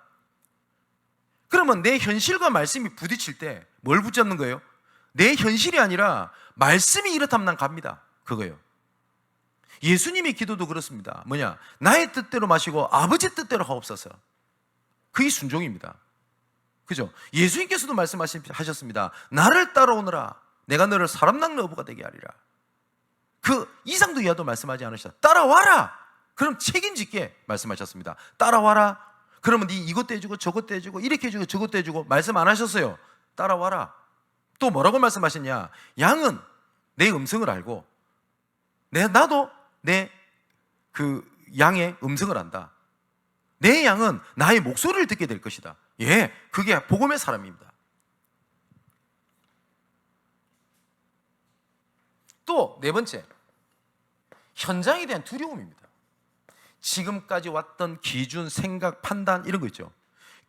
그러면 내 현실과 말씀이 부딪힐 때 뭘 붙잡는 거예요? 내 현실이 아니라 말씀이 이렇다면 난 갑니다. 그거예요. 예수님의 기도도 그렇습니다. 뭐냐? 나의 뜻대로 마시고 아버지 뜻대로 하옵소서. 그게 순종입니다. 그죠? 예수님께서도 말씀하셨습니다. 나를 따라오너라. 내가 너를 사람 낚는 어부가 되게 하리라. 그 이상도 이하도 말씀하지 않으셨다. 따라와라. 그럼 책임질게 말씀하셨습니다. 따라와라. 그러면 네 이것도 해주고 저것도 해주고 이렇게 해주고 저것도 해주고 말씀 안 하셨어요. 따라와라. 또 뭐라고 말씀하셨냐? 양은 내 음성을 알고 나도 내 그 양의 음성을 안다. 내 양은 나의 목소리를 듣게 될 것이다. 예, 그게 복음의 사람입니다. 또 네 번째, 현장에 대한 두려움입니다. 지금까지 왔던 기준, 생각, 판단 이런 거 있죠.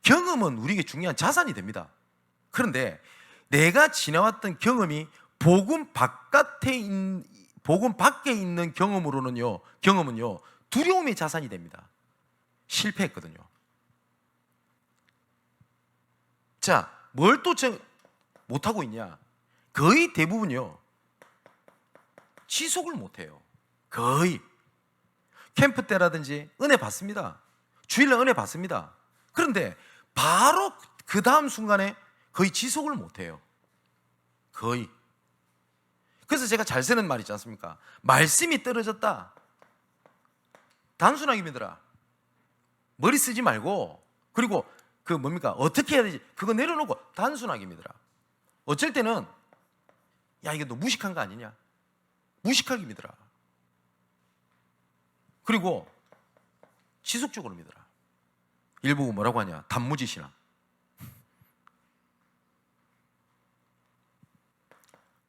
경험은 우리에게 중요한 자산이 됩니다. 그런데 내가 지나왔던 경험이 복음 밖에 있는 경험으로는요, 경험은요 두려움의 자산이 됩니다. 실패했거든요. 자, 뭘 또 못하고 있냐? 거의 대부분요 지속을 못해요. 거의 캠프 때라든지 은혜 받습니다. 주일날 은혜 받습니다. 그런데 바로 그 다음 순간에 거의 지속을 못해요. 거의. 그래서 제가 잘 쓰는 말 있지 않습니까? 말씀이 떨어졌다. 단순하게 믿어라. 머리 쓰지 말고, 그리고 그 뭡니까? 어떻게 해야 되지? 그거 내려놓고 단순하게 믿어라. 어쩔 때는 야, 이게 너 무식한 거 아니냐? 무식하게 믿어라. 그리고 지속적으로 믿어라. 일부 뭐라고 하냐? 단무지 신앙.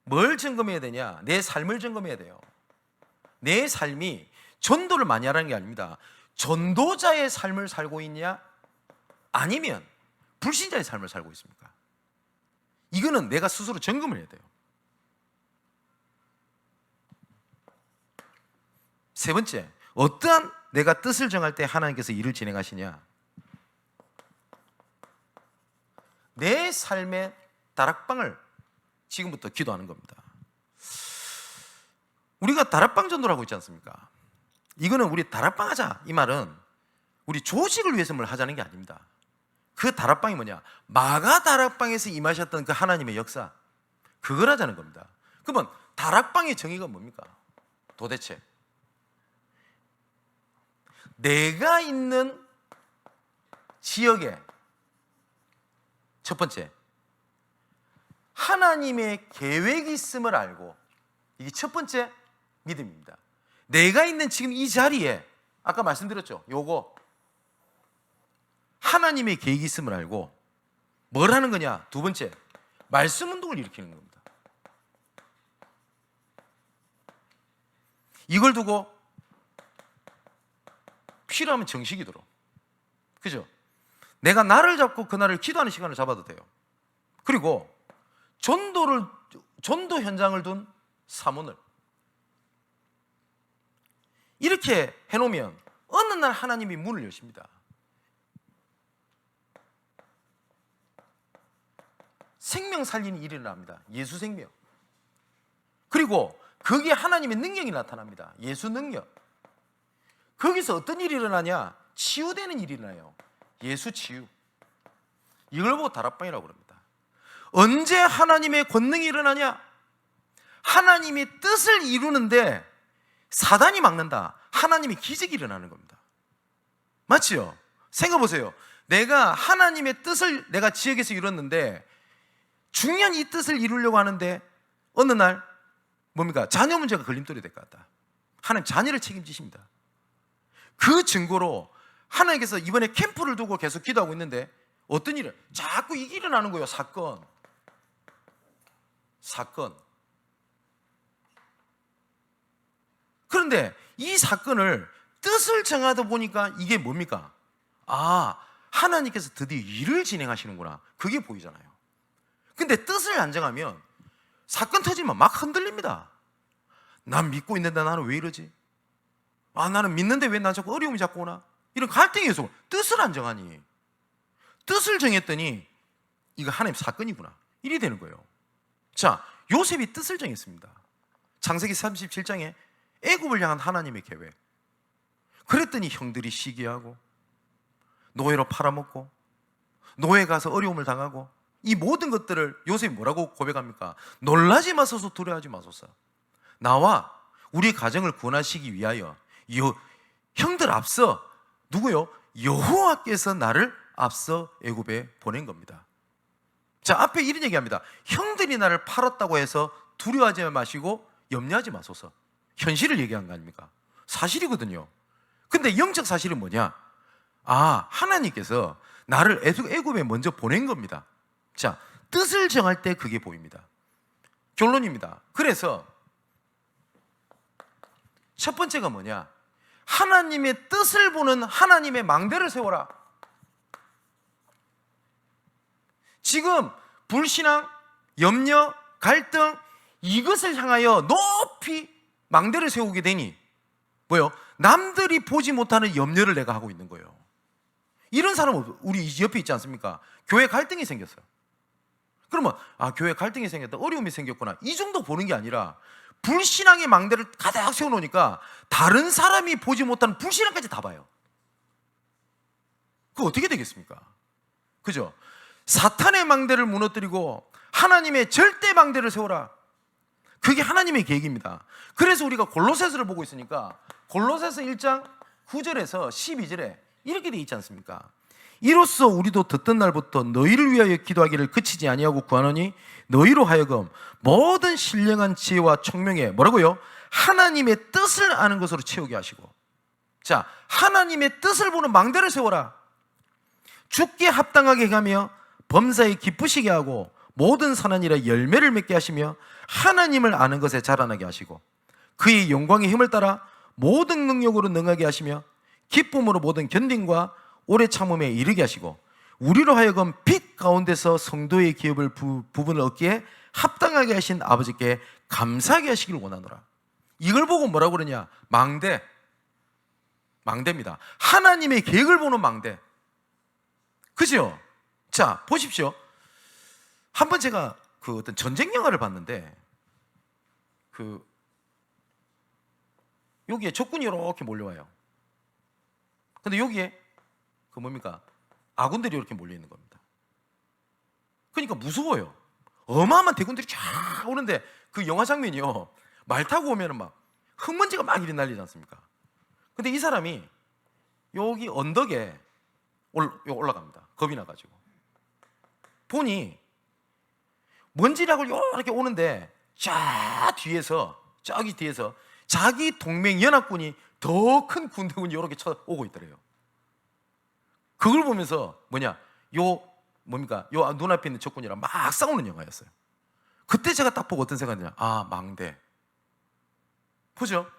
뭘 점검해야 되냐? 내 삶을 점검해야 돼요. 내 삶이 전도를 많이 하라는 게 아닙니다. 전도자의 삶을 살고 있냐? 아니면 불신자의 삶을 살고 있습니까? 이거는 내가 스스로 점검을 해야 돼요. 세 번째, 어떠한 내가 뜻을 정할 때 하나님께서 일을 진행하시냐? 내 삶의 다락방을 지금부터 기도하는 겁니다. 우리가 다락방 전도를 하고 있지 않습니까? 이거는 우리 다락방 하자, 이 말은 우리 조직을 위해서 뭘 하자는 게 아닙니다. 그 다락방이 뭐냐? 마가 다락방에서 임하셨던 그 하나님의 역사, 그걸 하자는 겁니다. 그러면 다락방의 정의가 뭡니까? 도대체 내가 있는 지역에 첫 번째, 하나님의 계획이 있음을 알고, 이게 첫 번째 믿음입니다. 내가 있는 지금 이 자리에 아까 말씀드렸죠. 요거 하나님의 계획이 있음을 알고 뭘 하는 거냐? 두 번째, 말씀 운동을 일으키는 겁니다. 이걸 두고 필요하면 정식이도록, 그죠? 내가 날을 잡고 그날을 기도하는 시간을 잡아도 돼요. 그리고 전도 현장을 둔 사문을 이렇게 해놓으면 어느 날 하나님이 문을 여십니다. 생명 살리는 일이 일어납니다. 예수 생명. 그리고 거기에 하나님의 능력이 나타납니다. 예수 능력. 거기서 어떤 일이 일어나냐? 치유되는 일이 일어나요. 예수 치유. 이걸 보고 다락방이라고 그럽니다. 언제 하나님의 권능이 일어나냐? 하나님의 뜻을 이루는데 사단이 막는다. 하나님의 기적이 일어나는 겁니다. 맞지요? 생각해보세요. 내가 하나님의 뜻을 내가 지역에서 이뤘는데 중요한 이 뜻을 이루려고 하는데 어느 날 뭡니까? 자녀 문제가 걸림돌이 될 것 같다. 하나님 자녀를 책임지십니다. 그 증거로 하나님께서 이번에 캠프를 두고 계속 기도하고 있는데 어떤 일을 자꾸 이게 일어나는 거예요. 사건. 그런데 이 사건을 뜻을 정하다 보니까 이게 뭡니까? 아, 하나님께서 드디어 일을 진행하시는구나. 그게 보이잖아요. 근데 뜻을 안 정하면 사건 터지면 막 흔들립니다. 난 믿고 있는데 나는 왜 이러지? 아, 나는 믿는데 왜 난 자꾸 어려움이 자꾸 오나? 이런 갈등이 계속. 뜻을 안 정하니, 뜻을 정했더니 이거 하나님 사건이구나, 이리 되는 거예요. 자, 요셉이 뜻을 정했습니다. 창세기 37장에 애굽을 향한 하나님의 계획. 그랬더니 형들이 시기하고 노예로 팔아먹고 노예 가서 어려움을 당하고, 이 모든 것들을 요셉이 뭐라고 고백합니까? 놀라지 마소서, 두려워하지 마소서. 나와 우리 가정을 구원하시기 위하여 형들 앞서 누구요? 여호와께서 나를 앞서 애굽에 보낸 겁니다. 자, 앞에 이런 얘기합니다. 형들이 나를 팔았다고 해서 두려워하지 마시고 염려하지 마소서. 현실을 얘기한 거 아닙니까? 사실이거든요. 근데 영적 사실은 뭐냐? 아, 하나님께서 나를 애굽에 먼저 보낸 겁니다. 자, 뜻을 정할 때 그게 보입니다. 결론입니다. 그래서 첫 번째가 뭐냐? 하나님의 뜻을 보는 하나님의 망대를 세워라. 지금 불신앙, 염려, 갈등, 이것을 향하여 높이 망대를 세우게 되니 뭐요? 남들이 보지 못하는 염려를 내가 하고 있는 거예요. 이런 사람은 우리 옆에 있지 않습니까? 교회 갈등이 생겼어요. 그러면 아, 교회 갈등이 생겼다, 어려움이 생겼구나, 이 정도 보는 게 아니라 불신앙의 망대를 가득 세워놓으니까 다른 사람이 보지 못하는 불신앙까지 다 봐요. 그거 어떻게 되겠습니까? 그죠? 사탄의 망대를 무너뜨리고 하나님의 절대 망대를 세워라. 그게 하나님의 계획입니다. 그래서 우리가 골로새서를 보고 있으니까 골로새서 1장 9절에서 12절에 이렇게 돼 있지 않습니까? 이로써 우리도 듣던 날부터 너희를 위하여 기도하기를 그치지 아니하고 구하노니 너희로 하여금 모든 신령한 지혜와 총명에 뭐라고요? 하나님의 뜻을 아는 것으로 채우게 하시고. 자, 하나님의 뜻을 보는 망대를 세워라. 주께 합당하게 하며 범사에 기쁘시게 하고 모든 선한 일에 열매를 맺게 하시며 하나님을 아는 것에 자라나게 하시고 그의 영광의 힘을 따라 모든 능력으로 능하게 하시며 기쁨으로 모든 견딘과 오래 참음에 이르게 하시고 우리로 하여금 빛 가운데서 성도의 기업을 부분을 얻기에 합당하게 하신 아버지께 감사하게 하시기를 원하노라. 이걸 보고 뭐라고 그러냐? 망대입니다. 하나님의 계획을 보는 망대. 그죠? 자, 보십시오. 한번 제가 그 어떤 전쟁 영화를 봤는데 여기에 적군이 이렇게 몰려와요. 근데 여기에 뭡니까? 아군들이 이렇게 몰려 있는 겁니다. 그러니까 무서워요. 어마어마한 대군들이 쫙 오는데 그 영화 장면이요, 말 타고 오면은 막 흙먼지가 막 이리 날리지 않습니까? 근데 이 사람이 여기 언덕에 올라갑니다. 겁이 나가지고. 보니 먼지라고 이렇게 오는데 저기 뒤에서 자기 동맹 연합군이 더 큰 군대군이 이렇게 쳐오고 있더래요. 그걸 보면서 요 눈앞에 있는 적군이랑 막 싸우는 영화였어요. 그때 제가 딱 보고 어떤 생각이냐? 아, 망대. 보죠?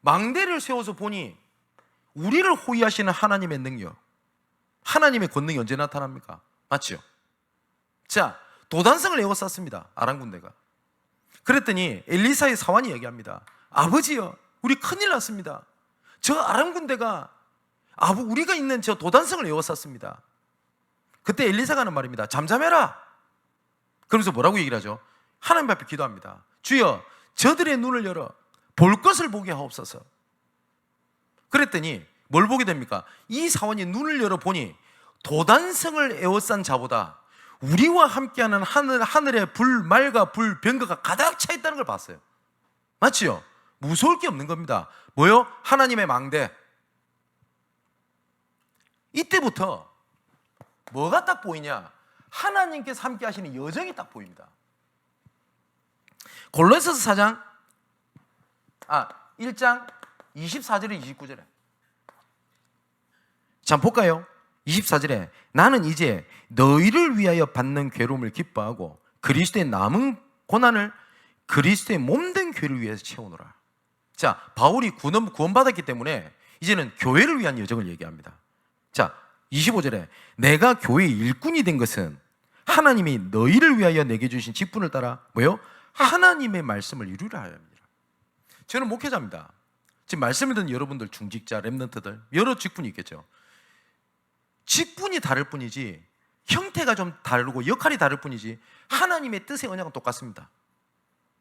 망대를 세워서 보니 우리를 호위하시는 하나님의 능력, 하나님의 권능이 언제 나타납니까? 맞죠? 자, 도단성을 에워쌌습니다. 아람 군대가. 그랬더니 엘리사의 사환이 얘기합니다. 아버지요, 우리 큰일 났습니다. 저 아람 군대가 우리가 있는 저 도단성을 에워쌌습니다. 그때 엘리사가 하는 말입니다. 잠잠해라. 그러면서 뭐라고 얘기를 하죠? 하나님 앞에 기도합니다. 주여, 저들의 눈을 열어 볼 것을 보게 하옵소서. 그랬더니 뭘 보게 됩니까? 이 사원이 눈을 열어 보니 도단성을 에워싼 자보다 우리와 함께하는 하늘에 불말과 불병거가 가득 차 있다는 걸 봤어요. 맞지요? 무서울 게 없는 겁니다. 뭐요? 하나님의 망대. 이때부터 뭐가 딱 보이냐? 하나님께서 함께 하시는 여정이 딱 보입니다. 골로새서 1장 24절에 29절에 자, 볼까요? 24절에 나는 이제 너희를 위하여 받는 괴로움을 기뻐하고 그리스도의 남은 고난을 그리스도의 몸된 교회를 위해서 채우노라. 자, 바울이 구원받았기 때문에 이제는 교회를 위한 여정을 얘기합니다. 자, 25절에 내가 교회의 일꾼이 된 것은 하나님이 너희를 위하여 내게 주신 직분을 따라 뭐요? 하나님의 말씀을 이루려 하였습니다. 저는 목회자입니다. 지금 말씀을 듣는 여러분들, 중직자, 렘넌트들 여러 직분이 있겠죠. 직분이 다를 뿐이지 형태가 좀 다르고 역할이 다를 뿐이지 하나님의 뜻의 언약은 똑같습니다.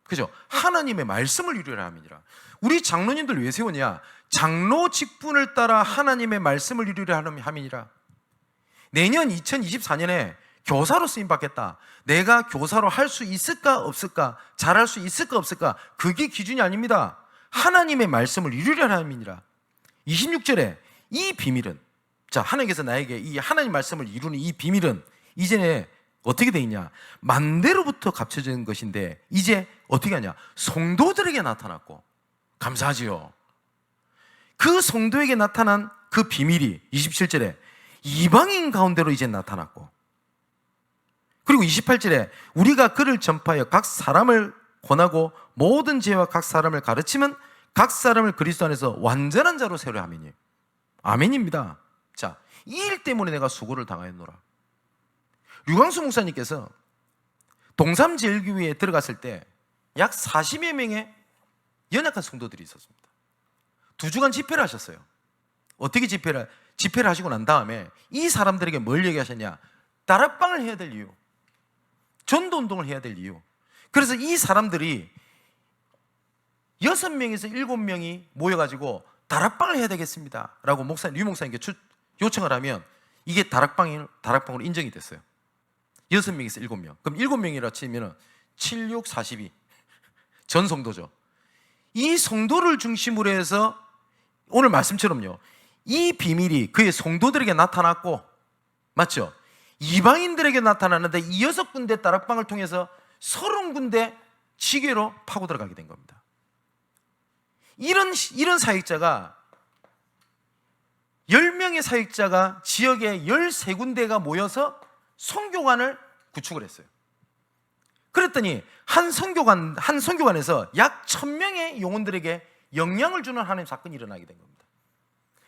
그죠? 하나님의 말씀을 이루려 함이니라. 우리 장로님들 왜 세우냐? 장로 직분을 따라 하나님의 말씀을 이루려 함이니라. 내년 2024년에 교사로 쓰임 받겠다. 내가 교사로 할 수 있을까 없을까? 잘할 수 있을까 없을까? 그게 기준이 아닙니다. 하나님의 말씀을 이루려 함이니라. 26절에 이 비밀은, 자, 하나님께서 나에게 이 하나님 말씀을 이루는 이 비밀은 이전에 어떻게 돼 있냐? 만대로부터 감춰진 것인데 이제 어떻게 하냐? 성도들에게 나타났고, 감사하지요. 그 성도에게 나타난 그 비밀이 27절에 이방인 가운데로 이제 나타났고, 그리고 28절에 우리가 그를 전파하여 각 사람을 권하고 모든 죄와 각 사람을 가르치면 각 사람을 그리스도 안에서 완전한 자로 세우려 하미니. 아멘입니다. 자, 이 일 때문에 내가 수고를 당하였노라. 류광수 목사님께서 동삼제일교회에 들어갔을 때 약 40여 명의 연약한 성도들이 있었습니다. 2주간 집회를 하셨어요. 어떻게 집회를 하시고 난 다음에 이 사람들에게 뭘 얘기하셨냐? 다락방을 해야 될 이유, 전도운동을 해야 될 이유. 그래서 이 사람들이 6명에서 7명이 모여가지고 다락방을 해야 되겠습니다 라고 류 목사님께 요청을 하면 이게 다락방으로 인정이 됐어요. 6명에서 7명. 그럼 7명이라 치면 7, 6, 42 전성도죠. 이 성도를 중심으로 해서 오늘 말씀처럼요, 이 비밀이 그의 성도들에게 나타났고, 맞죠? 이방인들에게 나타나는데 이 6군데 다락방을 통해서 30군데 지교로 파고 들어가게 된 겁니다. 이런 사역자가 10명의 사역자가 지역에 13군데가 모여서 선교관을 구축을 했어요. 그랬더니 한 선교관에서 약 1000명의 영혼들에게 영향을 주는 하나님의 사건이 일어나게 된 겁니다.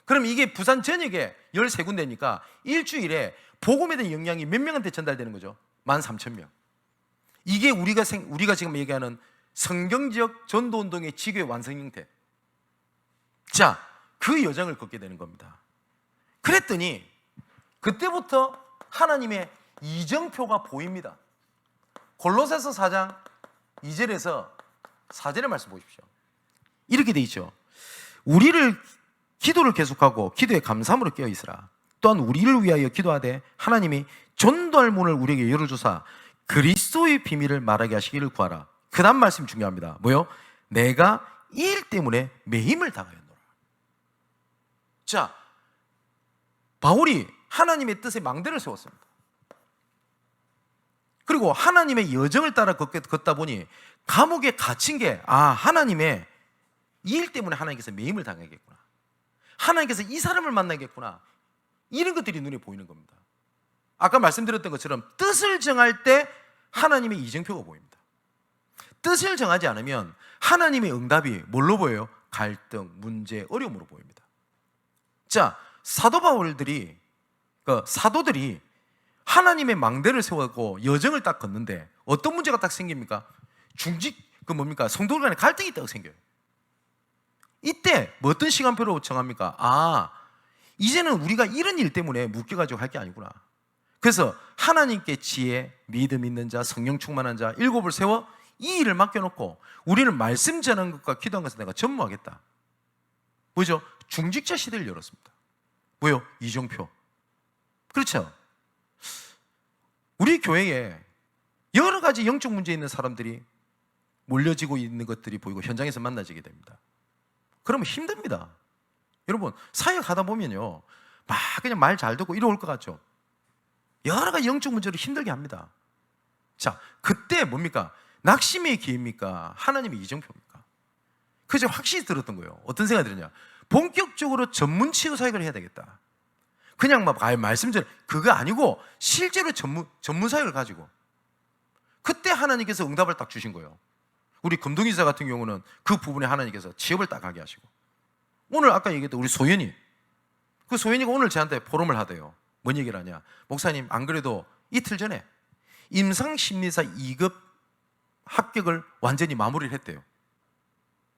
그럼 이게 부산 전역에 13군데니까 일주일에 복음에 대한 영향이 몇 명한테 전달되는 거죠? 13,000명. 이게 우리가 지금 얘기하는 성경적 전도운동의 지교의 완성 형태. 자, 그 여정을 걷게 되는 겁니다. 그랬더니 그때부터 하나님의 이정표가 보입니다. 골로새서 4장 2절에서 4절의 말씀 보십시오. 이렇게 돼 있죠. 기도를 계속하고 기도에 감사함으로 깨어있으라. 또한 우리를 위하여 기도하되 하나님이 전도할 문을 우리에게 열어주사 그리스도의 비밀을 말하게 하시기를 구하라. 그 다음 말씀이 중요합니다. 뭐요? 내가 이 일 때문에 매임을 당하였노라. 자, 바울이 하나님의 뜻에 망대를 세웠습니다. 그리고 하나님의 여정을 따라 걷다 보니 감옥에 갇힌 게, 하나님의 이 일 때문에 하나님께서 매임을 당하겠구나, 하나님께서 이 사람을 만나겠구나, 이런 것들이 눈에 보이는 겁니다. 아까 말씀드렸던 것처럼 뜻을 정할 때 하나님의 이정표가 보입니다. 뜻을 정하지 않으면 하나님의 응답이 뭘로 보여요? 갈등, 문제, 어려움으로 보입니다. 자, 사도들이 하나님의 망대를 세우고 여정을 딱 걷는데 어떤 문제가 딱 생깁니까? 성도들 간에 갈등이 딱 생겨요. 이때 뭐 어떤 시간표로 정합니까? 이제는 우리가 이런 일 때문에 묶여가지고 할 게 아니구나. 그래서 하나님께 지혜, 믿음 있는 자, 성령 충만한 자 7을 세워 이 일을 맡겨놓고 우리는 말씀 전하는 것과 기도한 것을 내가 전무하겠다. 뭐죠? 중직자 시대를 열었습니다. 뭐요? 이정표. 그렇죠? 우리 교회에 여러 가지 영적 문제 있는 사람들이 몰려지고 있는 것들이 보이고 현장에서 만나지게 됩니다. 그러면 힘듭니다. 여러분, 사역하다 보면요, 막 그냥 말 잘 듣고 이러올 것 같죠? 여러 가지 영적 문제로 힘들게 합니다. 자, 그때 뭡니까? 낙심의 기회입니까? 하나님의 이정표입니까? 그저 확실히 들었던 거예요. 어떤 생각이 들었냐? 본격적으로 전문 치유 사역을 해야 되겠다. 그냥 막 말씀처럼 그거 아니고 실제로 전문 사역을 가지고, 그때 하나님께서 응답을 딱 주신 거예요. 우리 금동이사 같은 경우는 그 부분에 하나님께서 취업을 딱 하게 하시고, 오늘 아까 얘기했던 우리 소연이, 그 소연이가 오늘 저한테 포럼을 하대요. 뭔 얘기를 하냐, 목사님 안 그래도 이틀 전에 임상심리사 2급 합격을 완전히 마무리를 했대요.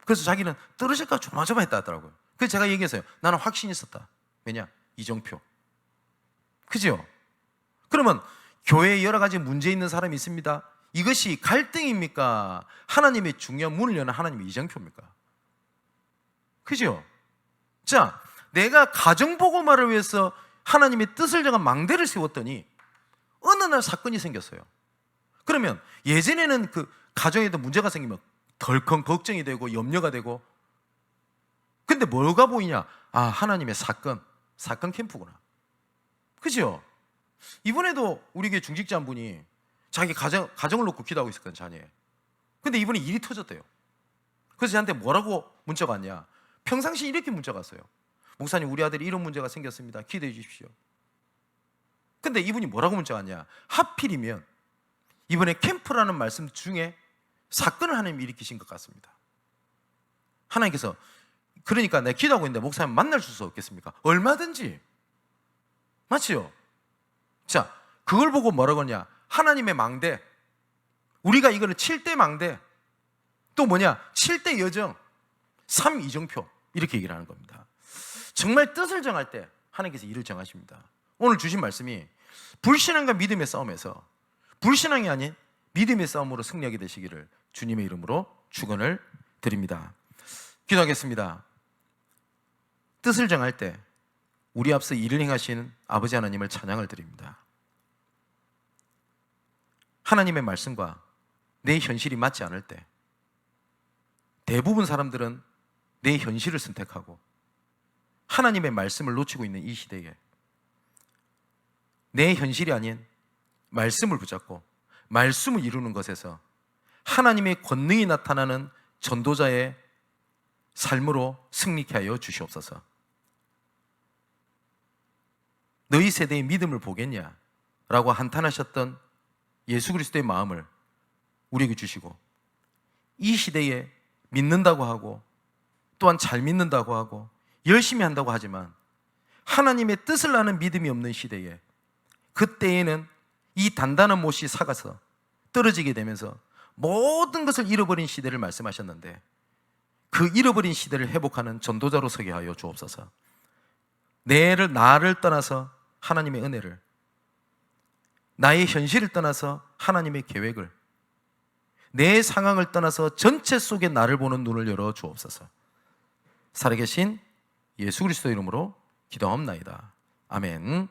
그래서 자기는 떨어질까 조마조마했다 하더라고요. 그래서 제가 얘기했어요. 나는 확신이 있었다. 왜냐? 이정표. 그죠? 그러면 교회에 여러 가지 문제 있는 사람이 있습니다. 이것이 갈등입니까? 하나님의 중요한 문을 여는 하나님의 이정표입니까? 그죠? 자, 내가 가정복음화를 위해서 하나님의 뜻을 정한 망대를 세웠더니 어느 날 사건이 생겼어요. 그러면 예전에는 그 가정에도 문제가 생기면 덜컹 걱정이 되고 염려가 되고, 근데 뭐가 보이냐? 아, 하나님의 사건 캠프구나. 그죠? 이번에도 우리 교회 중직자 한 분이 자기 가정을 놓고 기도하고 있었거든, 자녀에. 근데 이번에 일이 터졌대요. 그래서 저한테 뭐라고 문자가 왔냐? 평상시에 이렇게 문자가 왔어요. 목사님, 우리 아들이 이런 문제가 생겼습니다. 기도해 주십시오. 근데 이분이 뭐라고 문자가 왔냐? 하필이면 이번에 캠프라는 말씀 중에 사건을 하나님이 일으키신 것 같습니다. 하나님께서, 그러니까 내가 기도하고 있는데 목사님 만날 수 없겠습니까? 얼마든지. 맞지요? 자, 그걸 보고 뭐라고 하냐? 하나님의 망대, 우리가 이거를 7대 망대, 또 뭐냐? 7대 여정, 3이정표, 이렇게 얘기를 하는 겁니다. 정말 뜻을 정할 때 하나님께서 일을 정하십니다. 오늘 주신 말씀이 불신앙과 믿음의 싸움에서 불신앙이 아닌 믿음의 싸움으로 승리하게 되시기를 주님의 이름으로 축원을 드립니다. 기도하겠습니다. 뜻을 정할 때 우리 앞서 일을 행하신 아버지 하나님을 찬양을 드립니다. 하나님의 말씀과 내 현실이 맞지 않을 때 대부분 사람들은 내 현실을 선택하고 하나님의 말씀을 놓치고 있는 이 시대에 내 현실이 아닌 말씀을 붙잡고 말씀을 이루는 것에서 하나님의 권능이 나타나는 전도자의 삶으로 승리케 하여 주시옵소서. 너희 세대의 믿음을 보겠냐? 라고 한탄하셨던 예수 그리스도의 마음을 우리에게 주시고, 이 시대에 믿는다고 하고 또한 잘 믿는다고 하고 열심히 한다고 하지만 하나님의 뜻을 아는 믿음이 없는 시대에, 그때에는 이 단단한 못이 삭아서 떨어지게 되면서 모든 것을 잃어버린 시대를 말씀하셨는데, 그 잃어버린 시대를 회복하는 전도자로 서게 하여 주옵소서. 나를 떠나서 하나님의 은혜를, 나의 현실을 떠나서 하나님의 계획을, 내 상황을 떠나서 전체 속에 나를 보는 눈을 열어 주옵소서. 살아계신 예수 그리스도 이름으로 기도하옵나이다. 아멘.